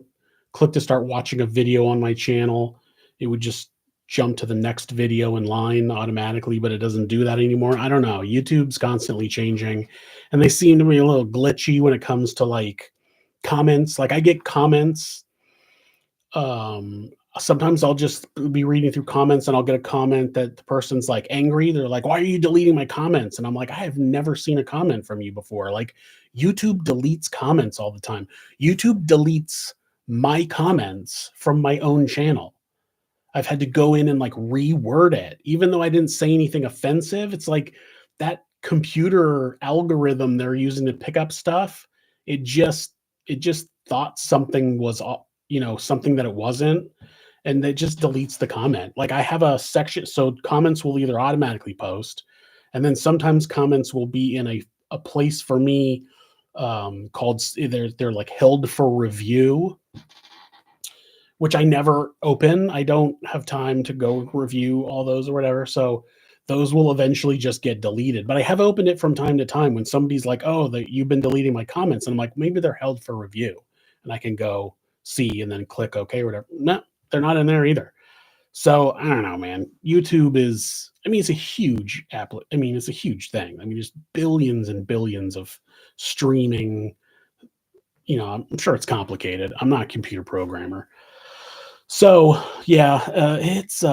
[SPEAKER 1] to start watching a video on my channel, it would just jump to the next video in line automatically, but it doesn't do that anymore. I don't know. YouTube's constantly changing, and they seem to be a little glitchy when it comes to like comments. Like I get comments. Sometimes I'll just be reading through comments and I'll get a comment that the person's like angry. They're like, "Why are you deleting my comments?" And I'm like, "I have never seen a comment from you before." Like YouTube deletes comments all the time. YouTube deletes my comments from my own channel. I've had to go in and like reword it, even though I didn't say anything offensive. It's like that computer algorithm they're using to pick up stuff. It just thought something was, something that it wasn't, and it just deletes the comment. Like I have a section, so comments will either automatically post, and then sometimes comments will be in a place for me called they're like held for review, which I never open. I don't have time to go review all those or whatever. So those will eventually just get deleted. But I have opened it from time to time when somebody's like, "Oh, you've been deleting my comments." And I'm like, maybe they're held for review. And I can go see and then click OK or whatever. No, they're not in there either. So I don't know, man. YouTube is, it's a huge app. It's a huge thing. There's billions and billions of streaming. I'm sure it's complicated. I'm not a computer programmer. So yeah, it's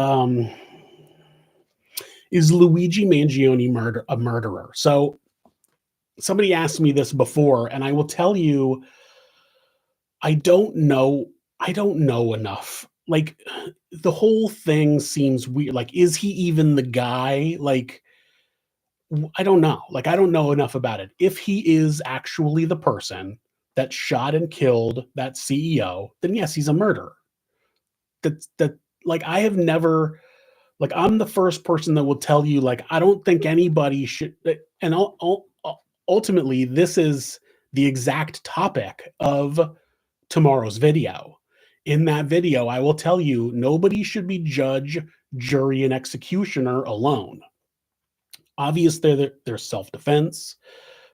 [SPEAKER 1] is Luigi Mangione a murderer? So somebody asked me this before, and I will tell you, I don't know. I don't know enough. Like the whole thing seems weird. Like, is he even the guy? Like, I don't know. Like, I don't know enough about it. If he is actually the person that shot and killed that CEO, then yes, he's a murderer. That like I have never, like I'm the first person that will tell you like I don't think anybody should, and ultimately this is the exact topic of tomorrow's video. In that video, I will tell you nobody should be judge, jury, and executioner alone. Obviously, there's self-defense,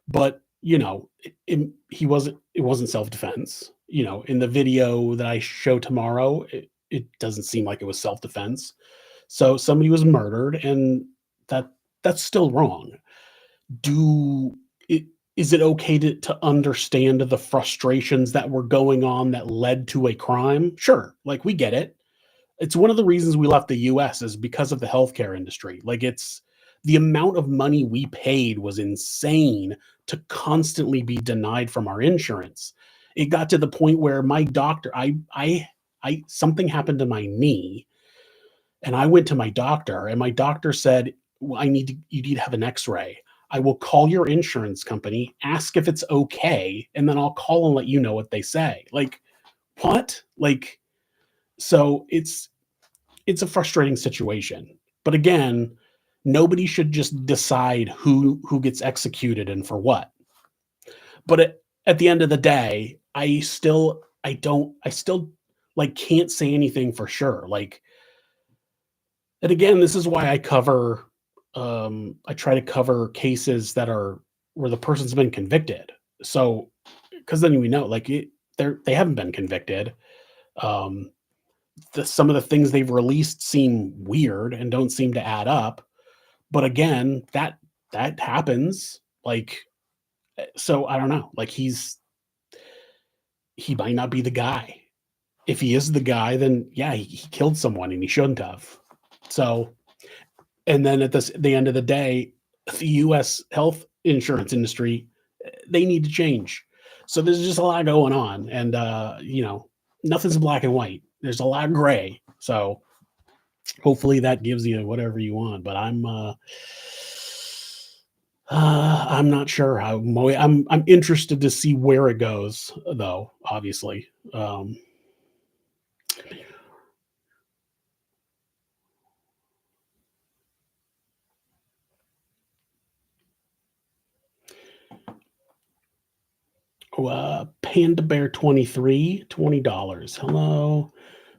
[SPEAKER 1] but it wasn't self-defense. In the video that I show tomorrow, it doesn't seem like it was self-defense. So somebody was murdered, and that's still wrong. Is it okay to understand the frustrations that were going on that led to a crime? Sure, like we get it. It's one of the reasons we left the US is because of the healthcare industry. Like it's the amount of money we paid was insane to constantly be denied from our insurance. It got to the point where my doctor, I something happened to my knee, and I went to my doctor, and my doctor said, well, you need to have an X-ray. I will call your insurance company, ask if it's okay, and then I'll call and let you know what they say. Like, what? Like, so it's a frustrating situation. But again, nobody should just decide who gets executed and for what. But at the end of the day, I still like can't say anything for sure. Like, and again, this is why I try to cover cases that are where the person's been convicted. So, because then we know, like, they haven't been convicted. Um, some of the things they've released seem weird and don't seem to add up. But again, that happens. Like, so I don't know. Like, he might not be the guy. If he is the guy, then yeah, he killed someone and he shouldn't have. So, and then at the end of the day, the U.S. health insurance industry, they need to change. So there's just a lot going on, and nothing's black and white. There's a lot of gray. So hopefully that gives you whatever you want. But I'm not sure how. I'm interested to see where it goes, though. Obviously. Panda Bear 23, $20. Hello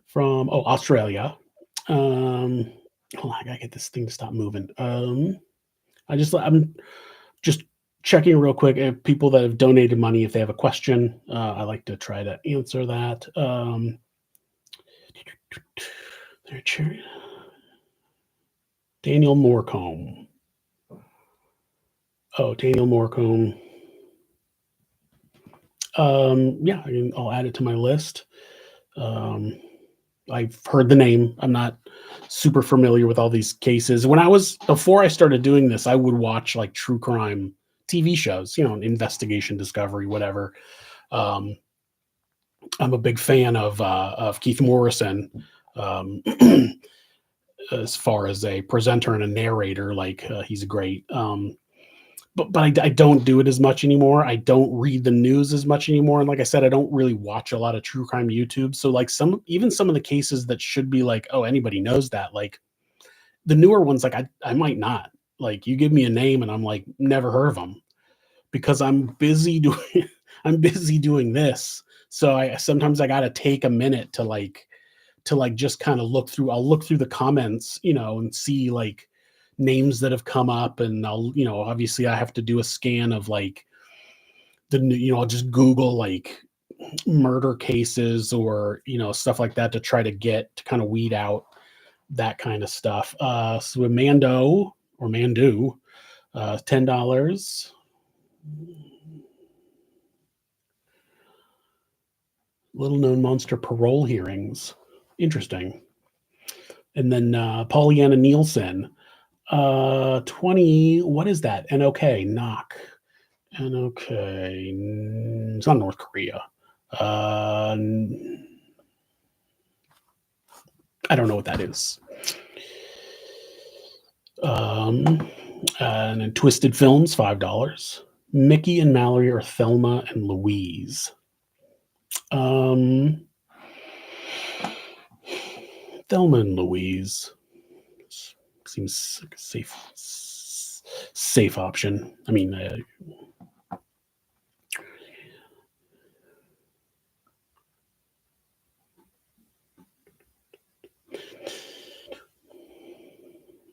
[SPEAKER 1] from Australia. Hold on, I gotta get this thing to stop moving. I'm just checking real quick if people that have donated money, if they have a question, I like to try to answer that. Daniel Morecombe. Daniel Morecombe. Yeah, I'll add it to my list. I've heard the name. I'm not super familiar with all these cases. Before I started doing this, I would watch like true crime TV shows, investigation, discovery, whatever. I'm a big fan of Keith Morrison, as far as a presenter and a narrator. Like, he's great. But I don't do it as much anymore. I don't read the news as much anymore. And like I said, I don't really watch a lot of true crime YouTube. So like even some of the cases that should be like, oh, anybody knows that, like the newer ones, like I might not. Like, you give me a name and I'm like, never heard of them, because I'm busy doing I'm busy doing this. So sometimes I gotta take a minute to just kind of I'll look through the comments, and see like names that have come up, and obviously I have to do a scan of like I'll just Google like murder cases or, stuff like that to try to kind of weed out that kind of stuff. So a Mandu, $10. Little known monster parole hearings. Interesting. And then Pollyanna Nielsen, 20. What is that? NOK, knock. NOK. It's not North Korea. I don't know what that is. And then Twisted Films, $5. Mickey and Mallory are Thelma and Louise. Thelma and Louise seems like a safe option. I mean,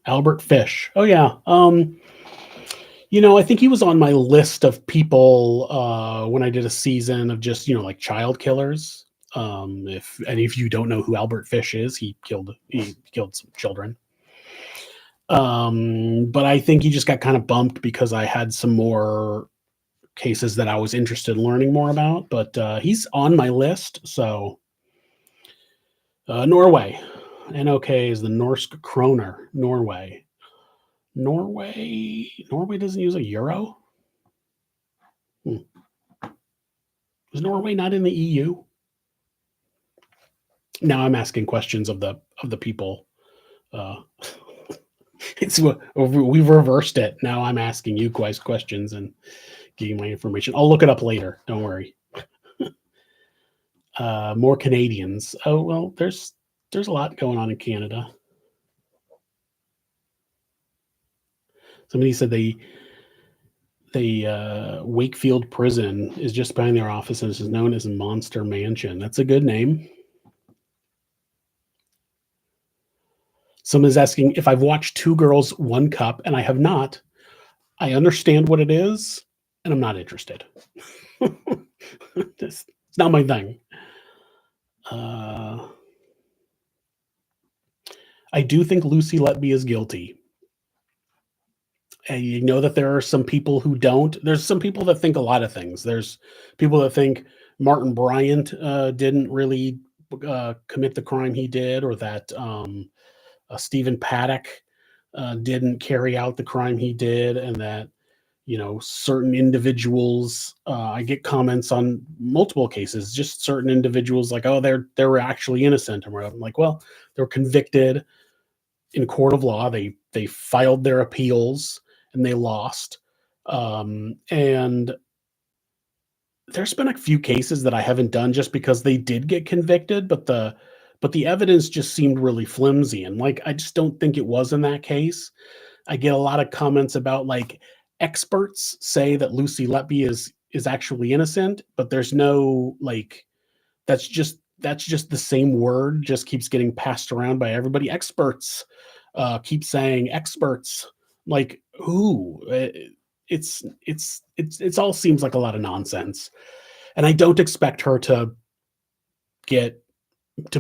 [SPEAKER 1] Albert Fish. Oh yeah. I think he was on my list of people when I did a season of just, like child killers. If any of you don't know who Albert Fish is, he killed some children. But I think he just got kind of bumped because I had some more cases that I was interested in learning more about. But he's on my list. So Norway. NOK is the Norsk kroner. Norway doesn't use a euro. Is Norway not in the EU? Now I'm asking questions of the people. Uh, we've reversed it. Now I'm asking you guys questions and giving my information. I'll look it up later. Don't worry. More Canadians. Oh well, there's a lot going on in Canada. Somebody said Wakefield Prison is just behind their office and is known as Monster Mansion. That's a good name. Someone's asking if I've watched Two Girls, One Cup, and I have not. I understand what it is, and I'm not interested. It's not my thing. I do think Lucy Letby is guilty. And you know that there are some people who don't. There's some people that think a lot of things. There's people that think Martin Bryant didn't really commit the crime he did, or that Stephen Paddock didn't carry out the crime he did, and that certain individuals. I get comments on multiple cases, just certain individuals like, oh, they were actually innocent, and I'm like, well, they were convicted in court of law. They filed their appeals and they lost. And there's been a few cases that I haven't done just because they did get convicted, but the evidence just seemed really flimsy. And like, I just don't think it was in that case. I get a lot of comments about like experts say that Lucy Letby is actually innocent, but there's no like, that's just the same word, just keeps getting passed around by everybody. Experts keep saying experts, like who? It's all seems like a lot of nonsense, and I don't expect her to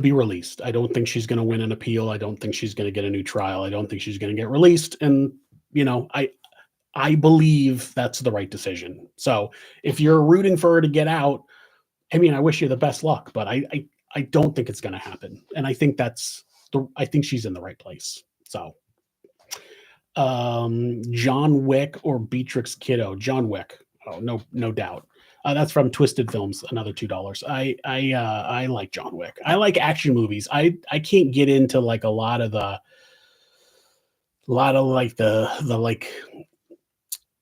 [SPEAKER 1] be released. I don't think she's going to win an appeal. I don't think she's going to get a new trial. I don't think she's going to get released. And I believe that's the right decision. So if you're rooting for her to get out, I mean, I wish you the best luck, but I don't think it's going to happen. And I think I think she's in the right place. So, John Wick or Beatrix Kiddo? John Wick. Oh, no doubt. That's from Twisted Films. Another $2. I like John Wick. I like action movies. I can't get into like a lot of like the like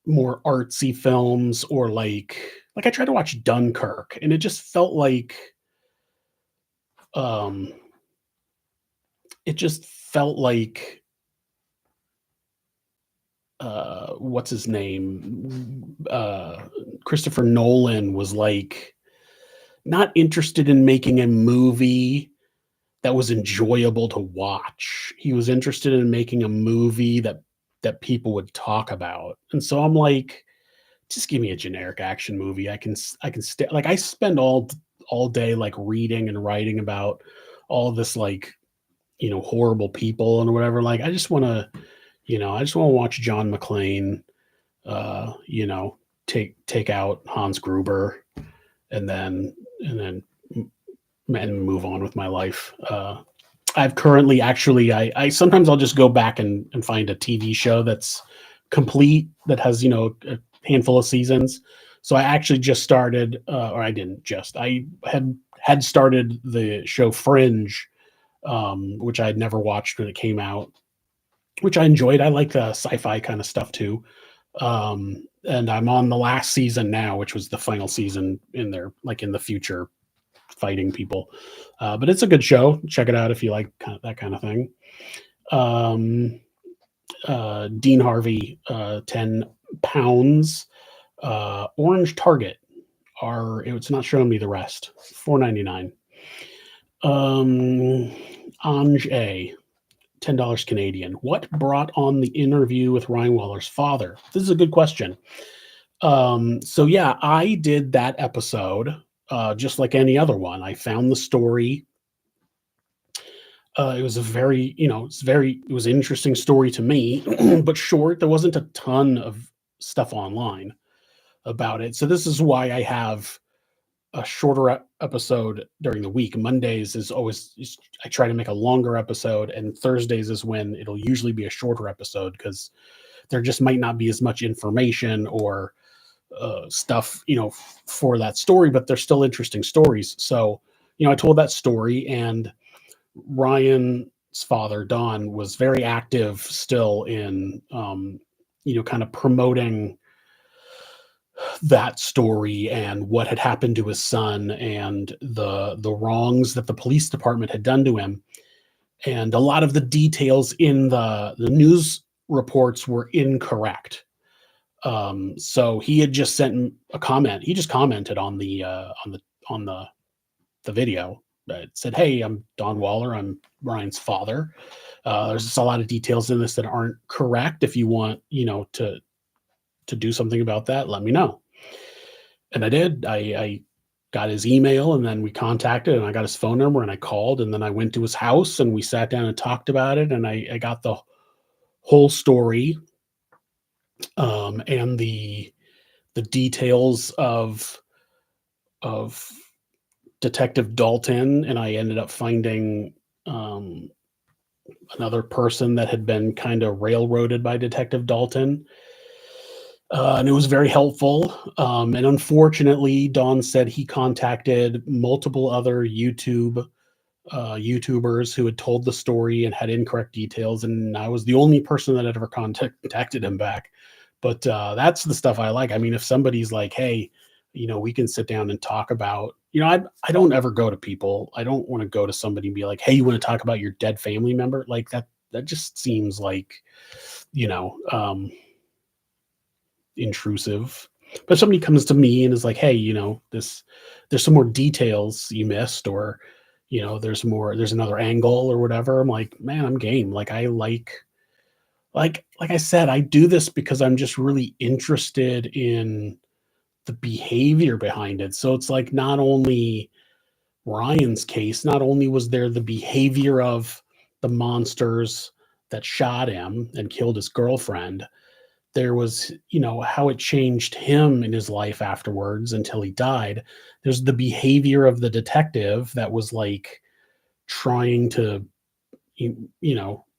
[SPEAKER 1] more artsy films, or like I tried to watch Dunkirk and it just felt like what's his name? Christopher Nolan was like not interested in making a movie that was enjoyable to watch. He was interested in making a movie that people would talk about. And so I'm like, just give me a generic action movie. I can like, I spend all day like reading and writing about all this like, horrible people and whatever. Like, I just want to watch John McClane, take out Hans Gruber and then move on with my life. I've currently I sometimes I'll just go back and find a TV show that's complete, that has, a handful of seasons. So I actually just started, or I didn't just, I had started the show Fringe, which I had never watched when it came out, which I enjoyed. I like the sci-fi kind of stuff too. And I'm on the last season now, which was the final season in there, like in the future, fighting people. But it's a good show. Check it out if you like that kind of thing. Dean Harvey, 10 pounds. Orange Target it's not showing me the rest. $4.99. Ange A, $10 Canadian. What brought on the interview with Ryan Waller's father? This is a good question. So yeah, I did that episode just like any other one. I found the story. It was a very, it was an interesting story to me, but short. There wasn't a ton of stuff online about it. So this is why I have a shorter episode during the week. Mondays is always, I try to make a longer episode, and Thursdays is when it'll usually be a shorter episode, because there just might not be as much information or stuff, for that story, but they're still interesting stories. So, I told that story, and Ryan's father, Don, was very active still in, kind of promoting that story and what had happened to his son and the wrongs that the police department had done to him. And a lot of the details in the news reports were incorrect. So he had just sent a comment. He just commented on the video that said, "Hey, I'm Don Waller. I'm Ryan's father. There's just a lot of details in this that aren't correct. If you want, to do something about that, let me know." And I did. I got his email, and then we contacted, and I got his phone number, and I called, and then I went to his house, and we sat down and talked about it, and I got the whole story, and the details of Detective Dalton, and I ended up finding another person that had been kind of railroaded by Detective Dalton. And it was very helpful. And unfortunately, Don said he contacted multiple other YouTubers who had told the story and had incorrect details, and I was the only person that had ever contacted him back. But that's the stuff I like. I mean, if somebody's like, "Hey, we can sit down and talk about," I don't ever go to people. I don't want to go to somebody and be like, "Hey, you want to talk about your dead family member?" Like that. That just seems like, you know, um, intrusive. But if somebody comes to me and is like, "Hey, there's some more details you missed, or there's another angle or whatever." I'm like, "Man, I'm game." Like I like I said, I do this because I'm just really interested in the behavior behind it. So it's like not only Ryan's case, not only was there the behavior of the monsters that shot him and killed his girlfriend, there was, how it changed him in his life afterwards until he died. There's the behavior of the detective that was like trying to,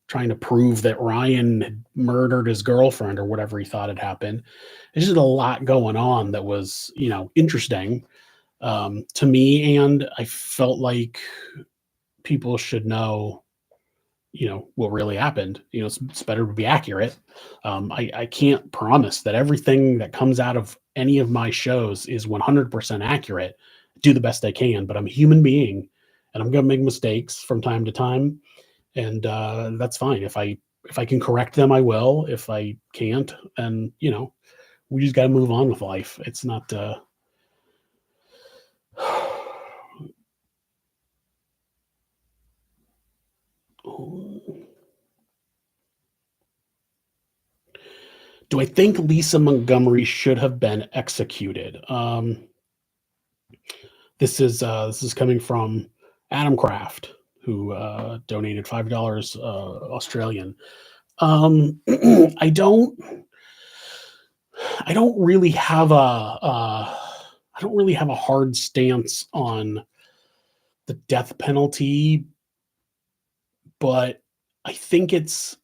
[SPEAKER 1] trying to prove that Ryan had murdered his girlfriend or whatever he thought had happened. There's just a lot going on that was, interesting to me. And I felt like people should know, what really happened. It's better to be accurate. I can't promise that everything that comes out of any of my shows is 100% accurate. Do the best I can, but I'm a human being, and I'm going to make mistakes from time to time, and that's fine. If I can correct them, I will. If I can't, and we just got to move on with life. It's not. Do I think Lisa Montgomery should have been executed? This is coming from Adam Kraft, who donated $5 Australian. I don't. I don't really have a hard stance on the death penalty, but I think it's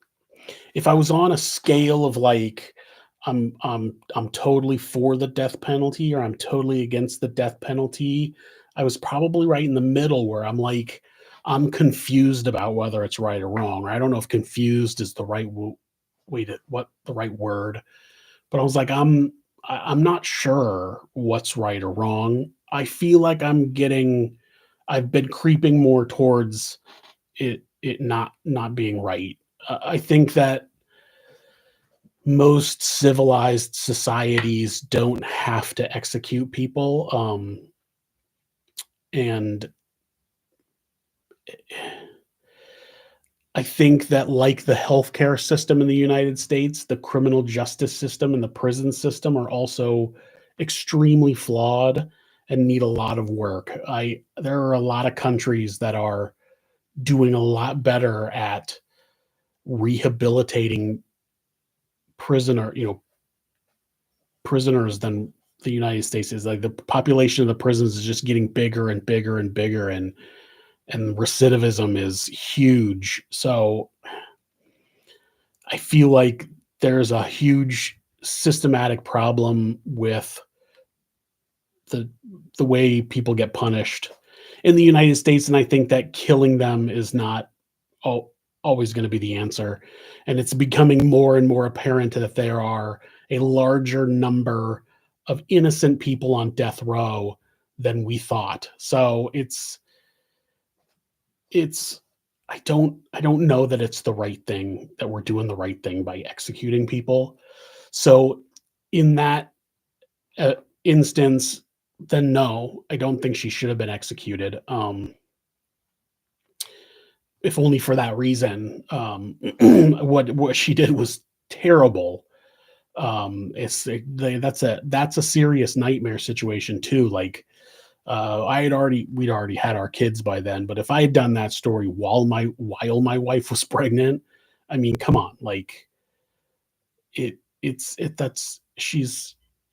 [SPEAKER 1] if I was on a scale of like I'm totally for the death penalty or I'm totally against the death penalty, I was probably right in the middle where I'm like I'm confused about whether it's right or wrong. Or I don't know if confused is the right way to what the right word, but I was like I'm not sure what's right or wrong. I feel like I've been creeping more towards it not being right. I think that most civilized societies don't have to execute people, and I think that, like the healthcare system in the United States, the criminal justice system and the prison system are also extremely flawed and need a lot of work. I There are a lot of countries that are doing a lot better at rehabilitating prisoner, prisoners than the United States is. Like the population of the prisons is just getting bigger and bigger and bigger, and recidivism is huge. So I feel like there's a huge systematic problem with the the way people get punished. in the United States, and I think that killing them is not always going to be the answer. And it's becoming more and more apparent that there are a larger number of innocent people on death row than we thought. So it's I don't know that it's the right thing, that we're doing the right thing by executing people. So in that uh, instance, then no, I don't think she should have been executed. If only for that reason. What she did was terrible. That's a serious nightmare situation too. Like we'd already had our kids by then, but if I had done that story while my wife was pregnant, I mean, come on, like that's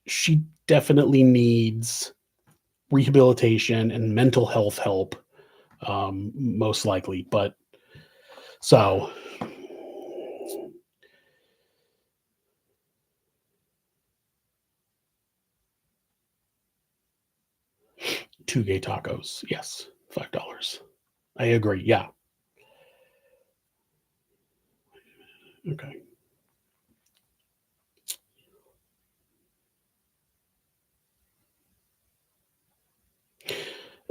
[SPEAKER 1] she definitely needs rehabilitation and mental health help, most likely. But so 2 gay tacos, yes, $5. I agree. Yeah. Okay.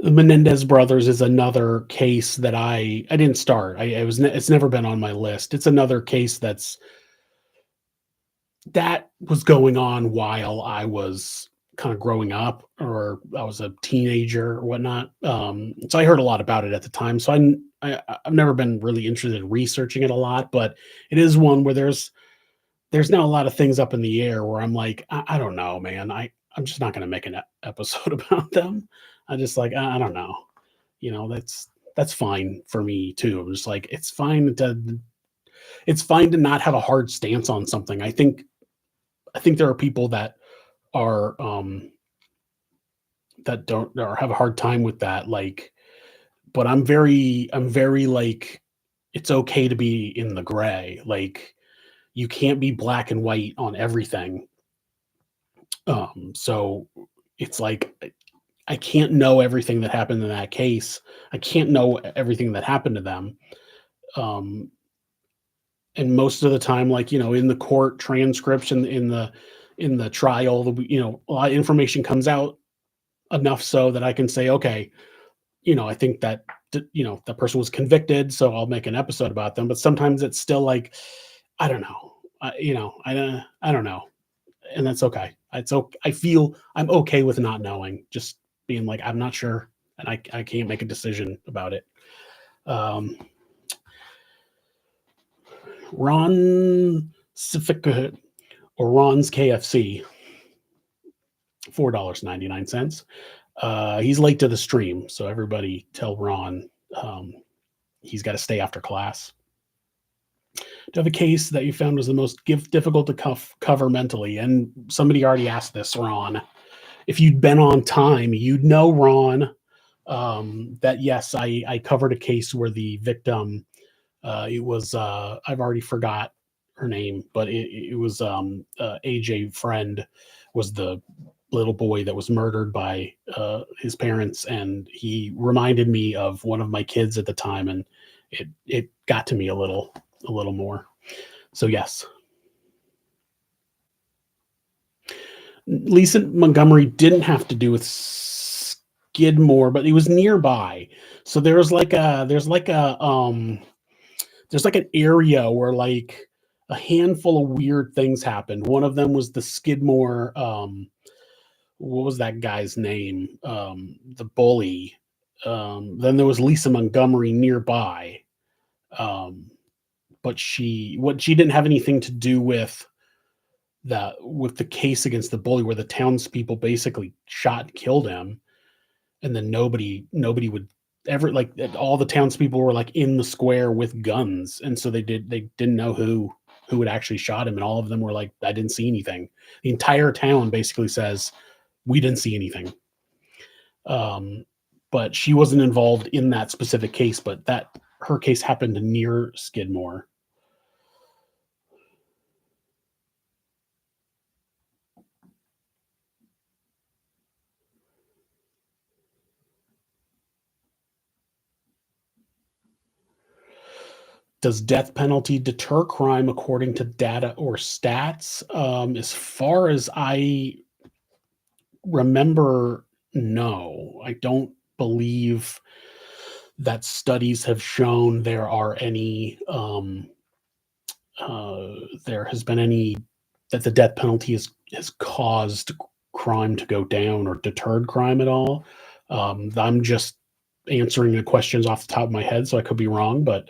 [SPEAKER 1] The Menendez brothers is another case that I didn't start. It's never been on my list. It's another case that was going on while I was kind of growing up, or I was a teenager or whatnot. So I heard a lot about it at the time. So I've never been really interested in researching it a lot, but it is one where there's now a lot of things up in the air where I'm like, I don't know, man. I'm just not going to make an episode about them. I just like, I don't know. That's fine for me too. I'm just like, it's fine to not have a hard stance on something. I think there are people that are that don't or have a hard time with that. Like, but I'm very like, it's okay to be in the gray. Like, you can't be black and white on everything. So it's like I can't know everything that happened in that case. I can't know everything that happened to them. Um, and most of the time, like, in the court transcripts and in the trial, a lot of information comes out enough so that I can say, okay, I think that that person was convicted, so I'll make an episode about them. But sometimes it's still like, I don't know, I don't know, and that's okay. I feel I'm okay with not knowing, just being like, I'm not sure, and I can't make a decision about it. Um, Ron Civic or Ron's KFC, $4.99. He's late to the stream, so everybody tell Ron, he's got to stay after class. Do you have a case that you found was the most difficult to cover mentally? And somebody already asked this, Ron. If you'd been on time, you'd know, Ron, that yes, I covered a case where the victim, it was, I've already forgot her name, but it was AJ Friend was the little boy that was murdered by his parents, and he reminded me of one of my kids at the time, and it got to me a little more. So yes, Lisa Montgomery didn't have to do with Skidmore, but it was nearby. So there's like an area where like a handful of weird things happened. One of them was the Skidmore. What was that guy's name? The bully. Then there was Lisa Montgomery nearby. Um, but she didn't have anything to do with the case against the bully, where the townspeople basically shot and killed him, and then nobody would ever, like, all the townspeople were like in the square with guns, and so they didn't know who had actually shot him, and all of them were like, I didn't see anything. The entire town basically says we didn't see anything. Um, but she wasn't involved in that specific case, but that her case happened near Skidmore. Does death penalty deter crime according to data or stats? As far as I remember, no. I don't believe that studies have shown there are any there has been any that the death penalty has caused crime to go down or deterred crime at all. I'm just answering the questions off the top of my head, so I could be wrong, but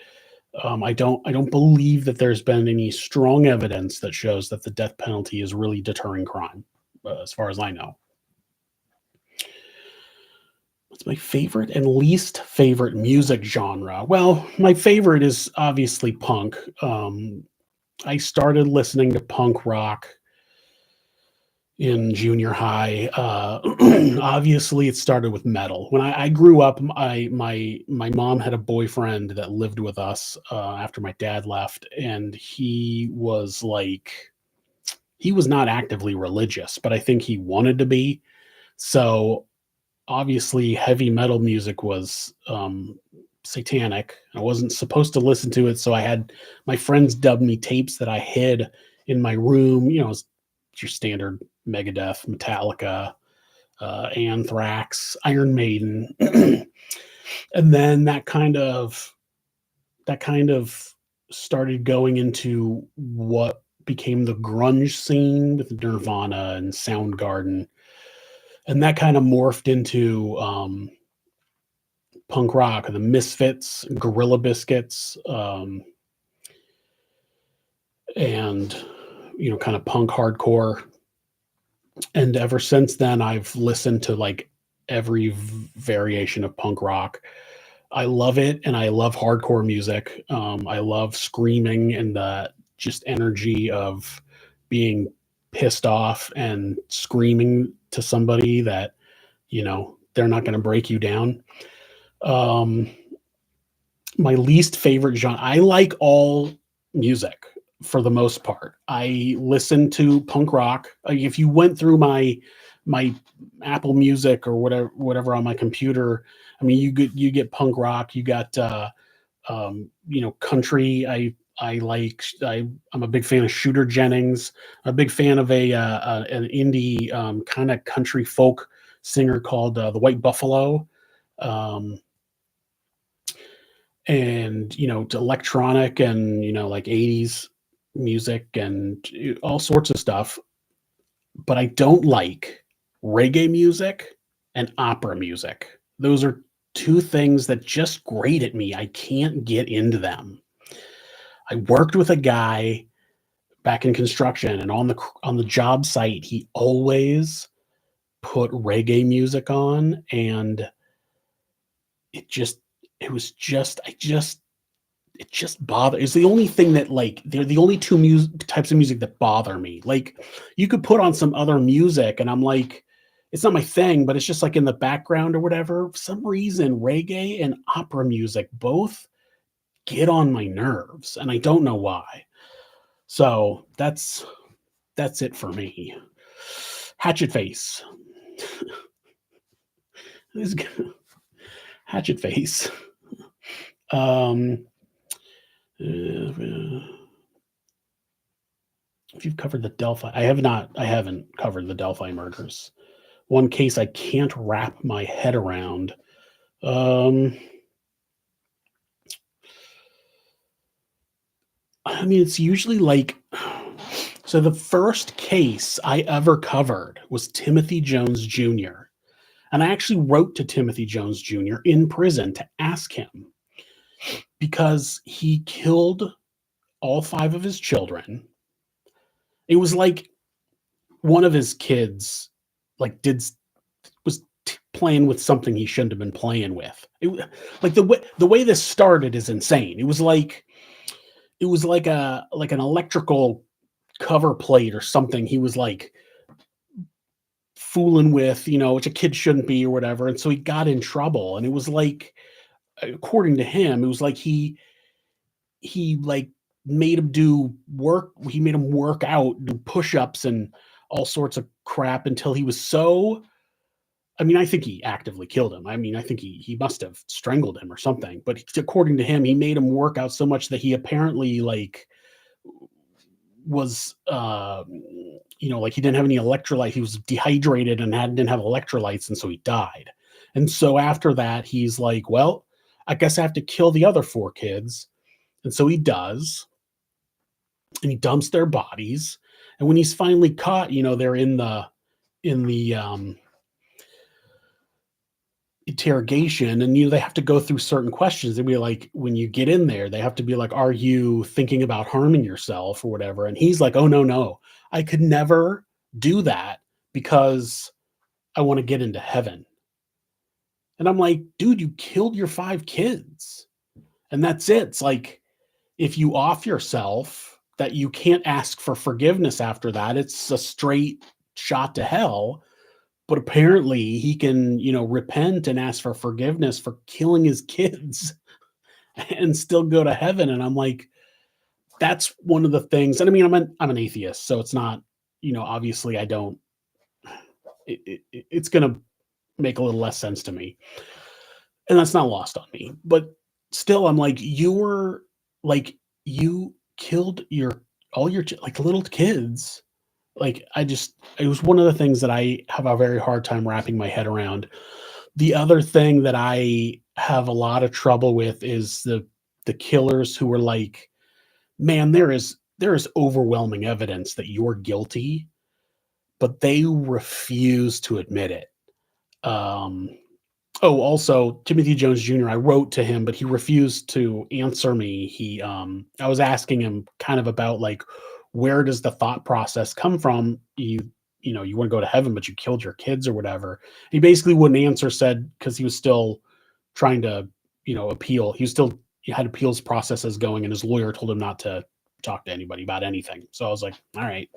[SPEAKER 1] I don't believe that there's been any strong evidence that shows that the death penalty is really deterring crime, as far as I know. What's my favorite and least favorite music genre? Well, my favorite is obviously punk. I started listening to punk rock in junior high. Obviously, it started with metal. When I grew up, my mom had a boyfriend that lived with us after my dad left, and he was not actively religious, but I think he wanted to be. So obviously, heavy metal music was satanic. I wasn't supposed to listen to it, so I had my friends dub me tapes that I hid in my room. It's your standard Megadeth, Metallica, Anthrax, Iron Maiden, and then that kind of started going into what became the grunge scene with Nirvana and Soundgarden, and that kind of morphed into punk rock, the Misfits, Gorilla Biscuits, and kind of punk hardcore. And ever since then, I've listened to like every variation of punk rock. I love it, and I love hardcore music. I love screaming and the just energy of being pissed off and screaming to somebody that they're not going to break you down. Um, my least favorite genre. I like all music for the most part. I listen to punk rock. If you went through my Apple Music or whatever on my computer, I mean, you get punk rock. You got country. I'm a big fan of Shooter Jennings. I'm a big fan of an indie kind of country folk singer called the White Buffalo. And to electronic and like 80s music and all sorts of stuff, but I don't like reggae music and opera music. Those are two things that just grate at me. I can't get into them. I worked with a guy back in construction, and on the job site he always put reggae music on, and it was just it just bother it's the only thing that, like, they're the only two types of music that bother me. Like, you could put on some other music and I'm like, it's not my thing, but it's just like in the background or whatever. For some reason, reggae and opera music both get on my nerves, and I don't know why. So that's it for me. Hatchet face. Hatchet face. Um if you've covered the Delphi, I have not. I haven't covered the Delphi murders. One case I can't wrap my head around. I mean, it's usually like, so the first case I ever covered was Timothy Jones Jr. And I actually wrote to Timothy Jones Jr. in prison to ask him, because he killed all 5 of his children. It was like one of his kids like was playing with something he shouldn't have been playing with. Like the way this started is insane. It was like an electrical cover plate or something. He was like fooling with, which a kid shouldn't be or whatever. And so he got in trouble. And it was like, according to him, it was like he like made him do work. He made him work out, do push-ups and all sorts of crap until he was so I mean, I think he actively killed him. I mean, I think he must have strangled him or something. But according to him, he made him work out so much that he apparently like was like he didn't have any electrolyte. He was dehydrated and didn't have electrolytes, and so he died. And so after that, he's like, well, I guess I have to kill the other four kids. And so he does, and he dumps their bodies. And when he's finally caught, they're in the interrogation, and they have to go through certain questions. And be like, when you get in there, they have to be like, are you thinking about harming yourself or whatever? And he's like, oh no, I could never do that because I want to get into heaven. And I'm like, dude, you killed your 5 kids and that's it. It's like, if you off yourself, that you can't ask for forgiveness after that. It's a straight shot to hell. But apparently he can, repent and ask for forgiveness for killing his kids and still go to heaven. And I'm like, that's one of the things. And I mean, I'm an atheist, so it's not, obviously I don't. It's gonna make a little less sense to me, and that's not lost on me. But still, I'm like, you killed all your like little kids. Like, it was one of the things that I have a very hard time wrapping my head around. The other thing that I have a lot of trouble with is the killers who were like, man, there is overwhelming evidence that you're guilty, but they refuse to admit it. Um, Oh, also Timothy Jones Jr., I wrote to him, but he refused to answer me. I was asking him kind of about like, where does the thought process come from? You want to go to heaven, but you killed your kids or whatever. He basically wouldn't answer, said, because he was still trying to, appeal. He had appeals processes going, and his lawyer told him not to talk to anybody about anything. So I was like, all right.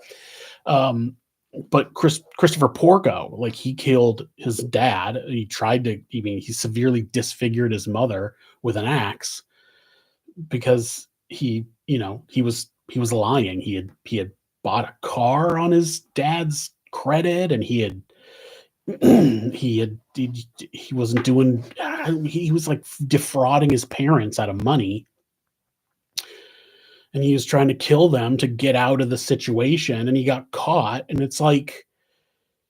[SPEAKER 1] But Christopher Porco, like, he killed his dad. He severely disfigured his mother with an axe because he was lying. He had bought a car on his dad's credit, and he wasn't doing. He was like defrauding his parents out of money, and he was trying to kill them to get out of the situation, and he got caught. And it's like,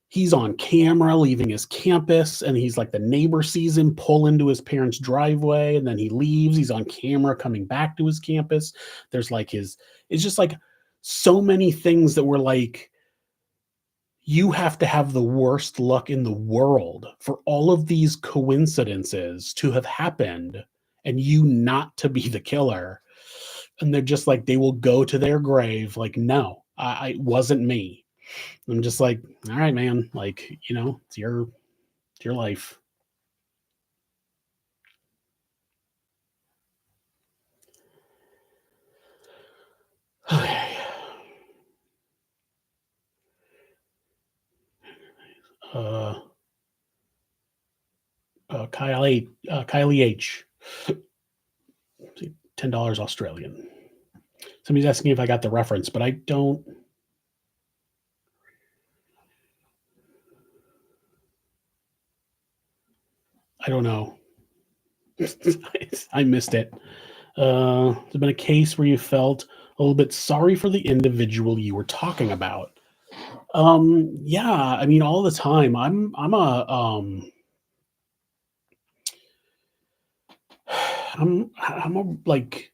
[SPEAKER 1] he's on camera leaving his campus, and he's like, the neighbor sees him pull into his parents' driveway, and then he leaves. He's on camera coming back to his campus. There's like it's just like so many things that were like, you have to have the worst luck in the world for all of these coincidences to have happened and you not to be the killer. And they're just like, they will go to their grave like, no, it wasn't me. I'm just like, all right, man, like, it's your life. Okay. Uh, Kylie H. $10 Australian. Somebody's asking if I got the reference, but I don't. I don't know. I missed it. There's been a case where you felt a little bit sorry for the individual you were talking about. Yeah, I mean, all the time. Like,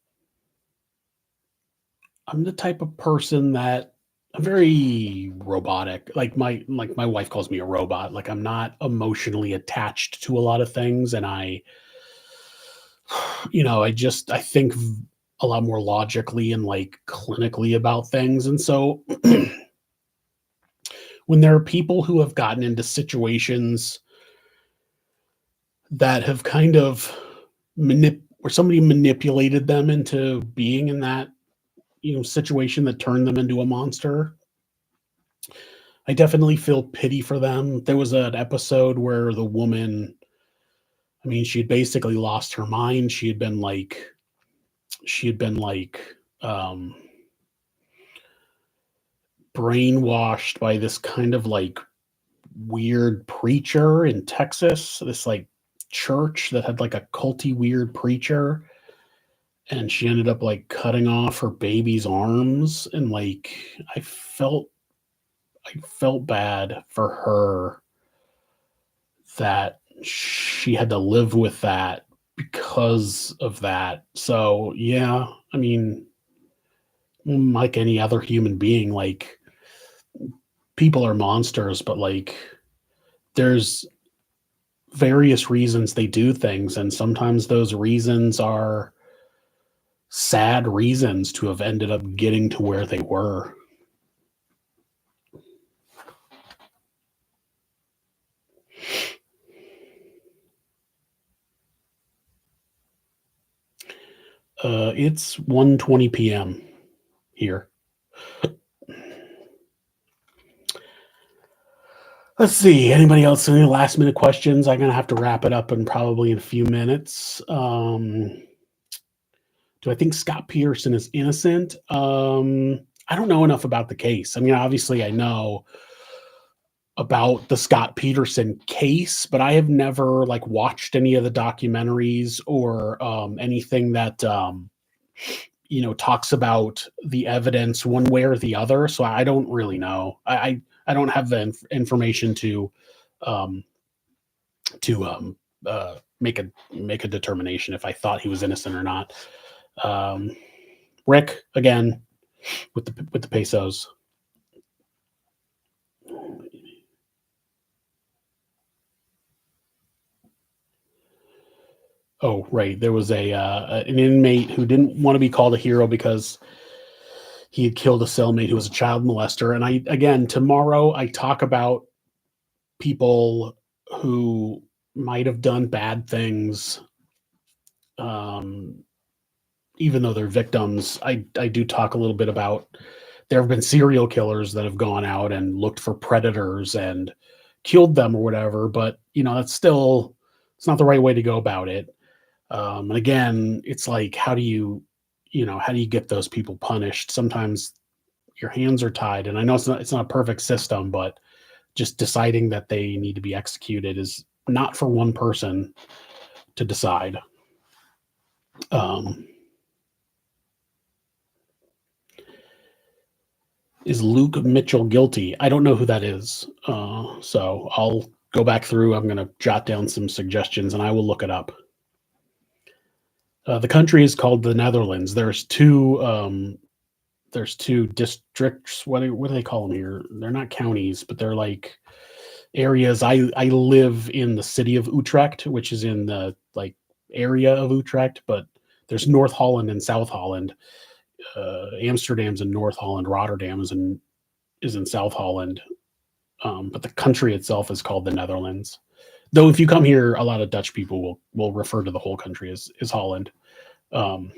[SPEAKER 1] I'm the type of person that I'm very robotic. Like my wife calls me a robot. Like, I'm not emotionally attached to a lot of things, and I think a lot more logically and like clinically about things. And so when there are people who have gotten into situations that have kind of where somebody manipulated them into being in that situation that turned them into a monster, I definitely feel pity for them. There was an episode where the woman, I mean, she had basically lost her mind. She had been like um brainwashed by this kind of like weird preacher in Texas, this like church that had like a culty weird preacher, and she ended up like cutting off her baby's arms, and like I felt bad for her that she had to live with that because of that. So yeah, I mean, like any other human being, like people are monsters, but like there's various reasons they do things, and sometimes those reasons are sad reasons to have ended up getting to where they were. It's 1:20 p.m. here. Let's see. Anybody else? Any last minute questions? I'm gonna have to wrap it up in probably in a few minutes. Do I think Scott Peterson is innocent? I don't know enough about the case. I mean, obviously, I know about the Scott Peterson case, but I have never like watched any of the documentaries or anything that talks about the evidence one way or the other. So I don't really know. I don't have the information um, to make a determination if I thought he was innocent or not. Rick again with the pesos. Oh, right. There was an inmate who didn't want to be called a hero because he had killed a cellmate who was a child molester. And tomorrow I talk about people who might have done bad things, even though they're victims. I do talk a little bit about there have been serial killers that have gone out and looked for predators and killed them or whatever. But it's not the right way to go about it. And again, it's like, how do you get those people punished? Sometimes your hands are tied, and I know it's not a perfect system, but just deciding that they need to be executed is not for one person to decide. Is Luke Mitchell guilty? I don't know who that is. So I'll go back through. I'm going to jot down some suggestions and I will look it up. The country is called the Netherlands. There's two districts. What do they call them here? They're not counties, but they're like areas. I live in the city of Utrecht, which is in the like area of Utrecht, but there's North Holland and South Holland. Amsterdam's in North Holland. Rotterdam is in South Holland. But the country itself is called the Netherlands. Though if you come here, a lot of Dutch people will refer to the whole country as Holland. Somebody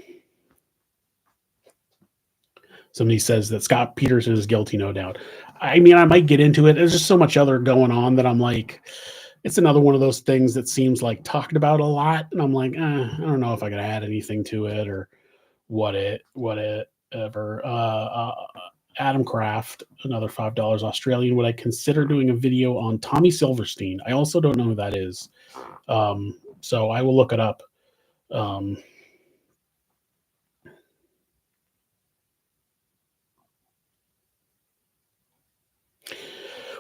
[SPEAKER 1] says that Scott Peterson is guilty, no doubt. I mean, I might get into it. There's just so much other going on that I'm like, it's another one of those things that seems like talked about a lot, and I'm like, I don't know if I could add anything to it or whatever. Adam Kraft, another $5 Australian. Would I consider doing a video on Tommy Silverstein? I also don't know who that is. So I will look it up.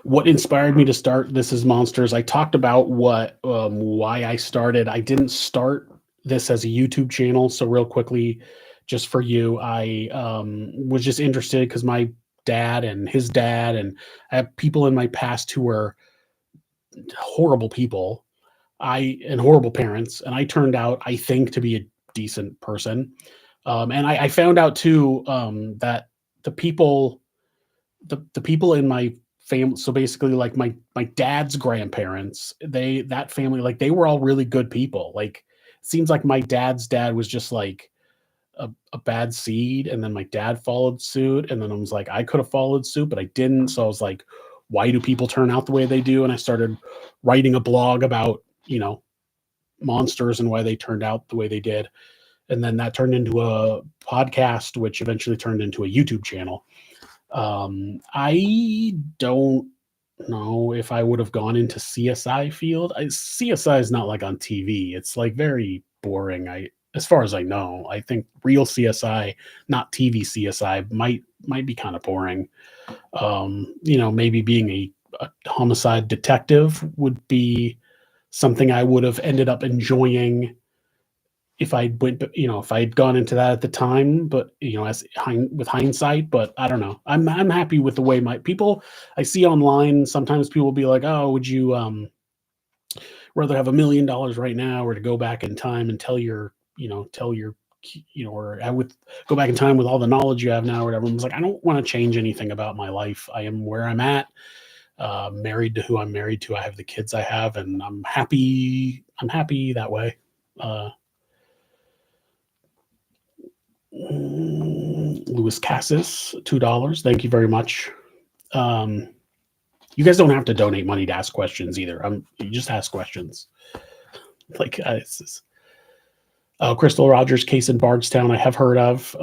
[SPEAKER 1] What inspired me to start This Is Monsters? I talked about why I started. I didn't start this as a YouTube channel. So real quickly, just for you, I was just interested because my dad and his dad, and I have people in my past who were horrible people, and horrible parents, and I turned out, I think, to be a decent person. And I found out too that the people in my family, so basically like my dad's grandparents, that family, like they were all really good people. Like it seems like my dad's dad was just like a bad seed, and then my dad followed suit, and then I was like, I could have followed suit, but I didn't. So I was like, why do people turn out the way they do? And I started writing a blog about monsters and why they turned out the way they did, and then that turned into a podcast, which eventually turned into a YouTube channel. I don't know if I would have gone into CSI field. CSI is not like on TV. It's like very boring. As far as I know, I think real CSI, not TV CSI, might be kind of boring. Maybe being a homicide detective would be something I would have ended up enjoying if I'd gone into that at the time, but with hindsight. But I don't know. I'm happy with the way my people I see online. Sometimes people will be like, "Oh, would you rather have $1 million right now, or to go back in time and or I would go back in time with all the knowledge you have now, or whatever." I was like, I don't want to change anything about my life. I am where I'm at, married to who I'm married to. I have the kids I have, and I'm happy. I'm happy that way. Louis Cassis, $2. Thank you very much. You guys don't have to donate money to ask questions either. You just ask questions. Like Crystal Rogers case in Bardstown, I have heard of.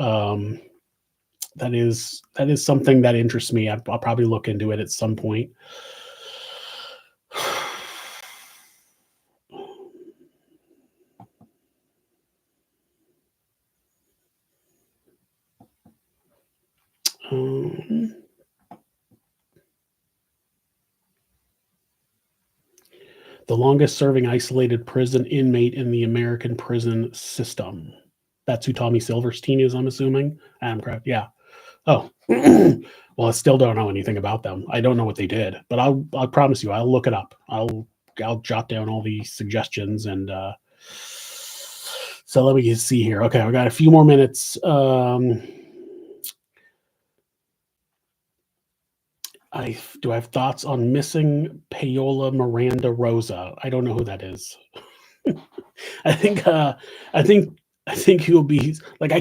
[SPEAKER 1] That is something that interests me. I'll probably look into it at some point. The longest serving isolated prison inmate in the American prison system. That's who Tommy Silverstein is, I'm assuming. I'm correct. Yeah. Oh, well, I still don't know anything about them. I don't know what they did, but I promise you, I'll look it up. I'll jot down all the suggestions, and so let me see here. Okay, we got a few more minutes. I have thoughts on missing Paola Miranda Rosa. I don't know who that is. I think he'll be like,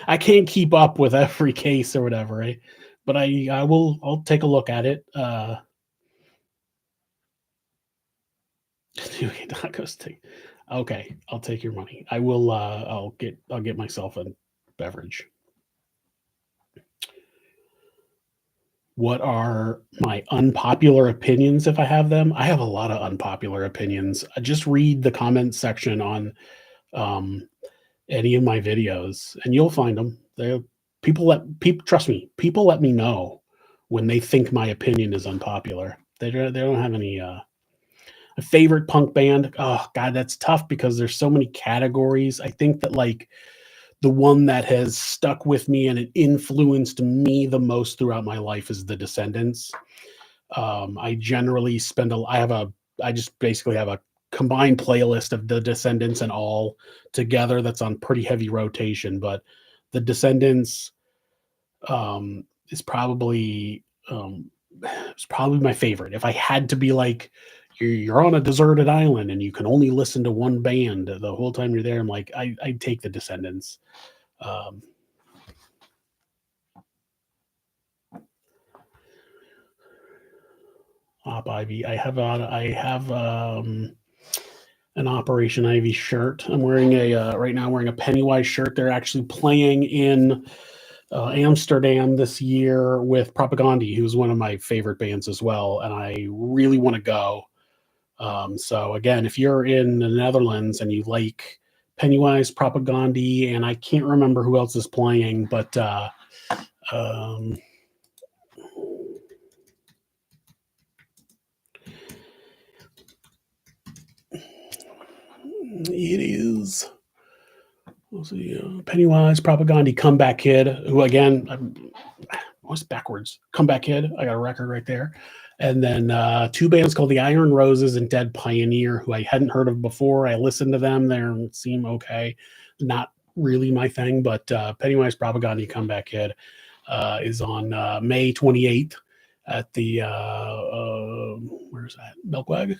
[SPEAKER 1] I can't keep up with every case or whatever, right? But I'll take a look at it. Okay, I'll take your money. I will. I'll get myself a beverage. What are my unpopular opinions if I have them? I have a lot of unpopular opinions. Just read the comments section on any of my videos, and you'll find them. Trust me. People let me know when they think my opinion is unpopular. They don't have any a favorite punk band. Oh God, that's tough because there's so many categories. I think that like the one that has stuck with me and it influenced me the most throughout my life is the Descendants. I generally I just basically have a combined playlist of the Descendants and all together that's on pretty heavy rotation. But the Descendants is probably my favorite. If I had to be like, you're on a deserted island and you can only listen to one band the whole time you're there, I'm like, I'd take the Descendants. Op Ivy. I have an Operation Ivy shirt. I'm wearing right now. I'm wearing a Pennywise shirt. They're actually playing in Amsterdam this year with Propagandhi, who's one of my favorite bands as well, and I really want to go. So again, if you're in the Netherlands and you like Pennywise, Propagandhi, and I can't remember who else is playing, but it is. We'll see. Pennywise, Propagandhi, Comeback Kid, who again, what's backwards? Comeback Kid. I got a record right there. And then two bands called the Iron Roses and Dead Pioneer, who I hadn't heard of before. I listened to them. They seem okay. Not really my thing, but Pennywise, Propagandhi, Comeback Kid is on May 28th at the, where's that? Milkweg,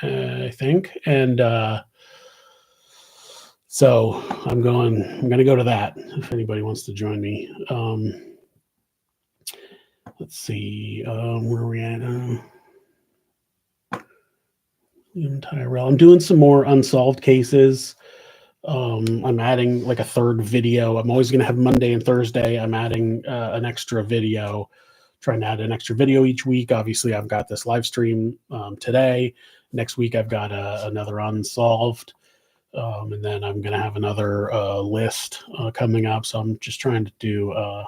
[SPEAKER 1] I think. And so I'm going to go to that if anybody wants to join me. Let's see, where are we at? Tyrell. I'm doing some more unsolved cases. I'm adding like a third video. I'm always going to have Monday and Thursday. I'm adding an extra video, trying to add an extra video each week. Obviously, I've got this live stream today. Next week, I've got another unsolved. And then I'm going to have another list coming up. So I'm just trying to do a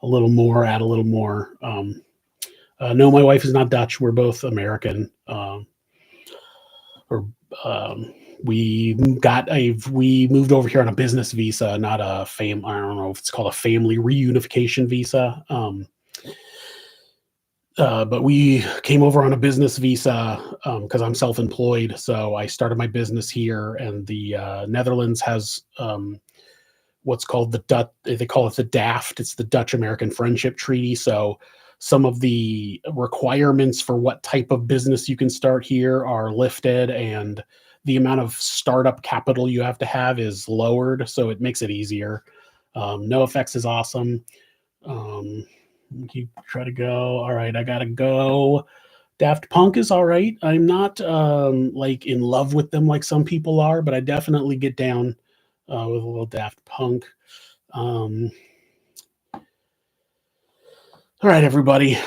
[SPEAKER 1] little more, add a little more. No, my wife is not Dutch. We're both American. We moved over here on a business visa, not a I don't know if it's called a family reunification visa. But we came over on a business visa because I'm self-employed. So I started my business here, and the Netherlands has what's called they call it the DAFT. It's the Dutch American Friendship Treaty. So some of the requirements for what type of business you can start here are lifted, and the amount of startup capital you have to have is lowered. So it makes it easier. NoFX is awesome. Keep try to go. All right, I gotta go. Daft Punk is all right. I'm not like in love with them like some people are, but I definitely get down with a little Daft Punk. All right, everybody.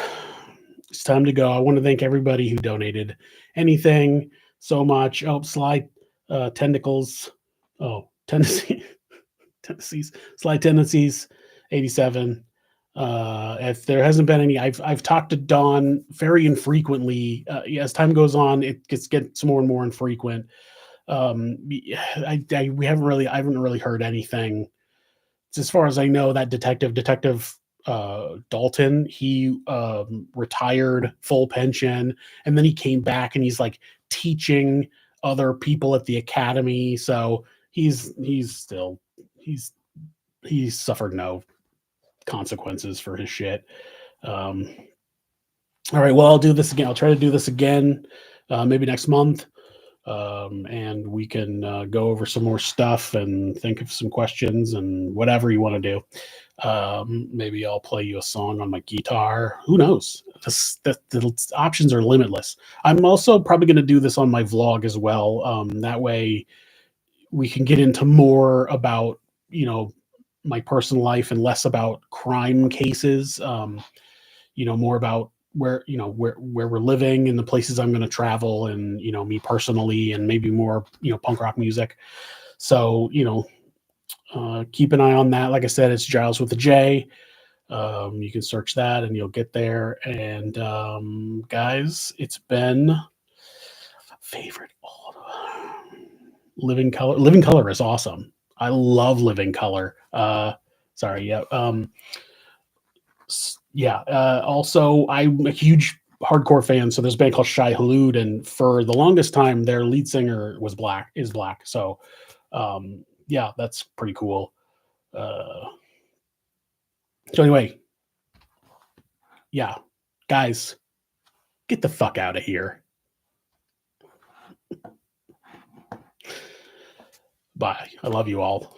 [SPEAKER 1] It's time to go. I want to thank everybody who donated anything so much. Oh, Sly Tentacles. Oh, Tennessee's Sly Tendencies 87. If there hasn't been any, I've talked to Dawn very infrequently. As time goes on, it gets more and more infrequent. We haven't really heard anything. As far as I know, that detective Dalton, he retired full pension, and then he came back and he's like teaching other people at the academy. So he's suffered no consequences for his shit. All right, well, I'll do this again. I'll try to do this again, maybe next month. And we can go over some more stuff and think of some questions and whatever you want to do. Maybe I'll play you a song on my guitar. Who knows? The options are limitless. I'm also probably going to do this on my vlog as well. That way we can get into more about, my personal life and less about crime cases. More about where we're living and the places I'm going to travel, and me personally, and maybe more punk rock music. So keep an eye on that. Like I said, it's Giles with a J. You can search that and you'll get there. And guys, it's been favorite. Living Color. Living Color is awesome. I love Living Color. Sorry, yeah. Also, I'm a huge hardcore fan. So there's a band called Shai Hulud, and for the longest time, their lead singer is black. So, that's pretty cool. So anyway, yeah, guys, get the fuck out of here. Bye. I love you all.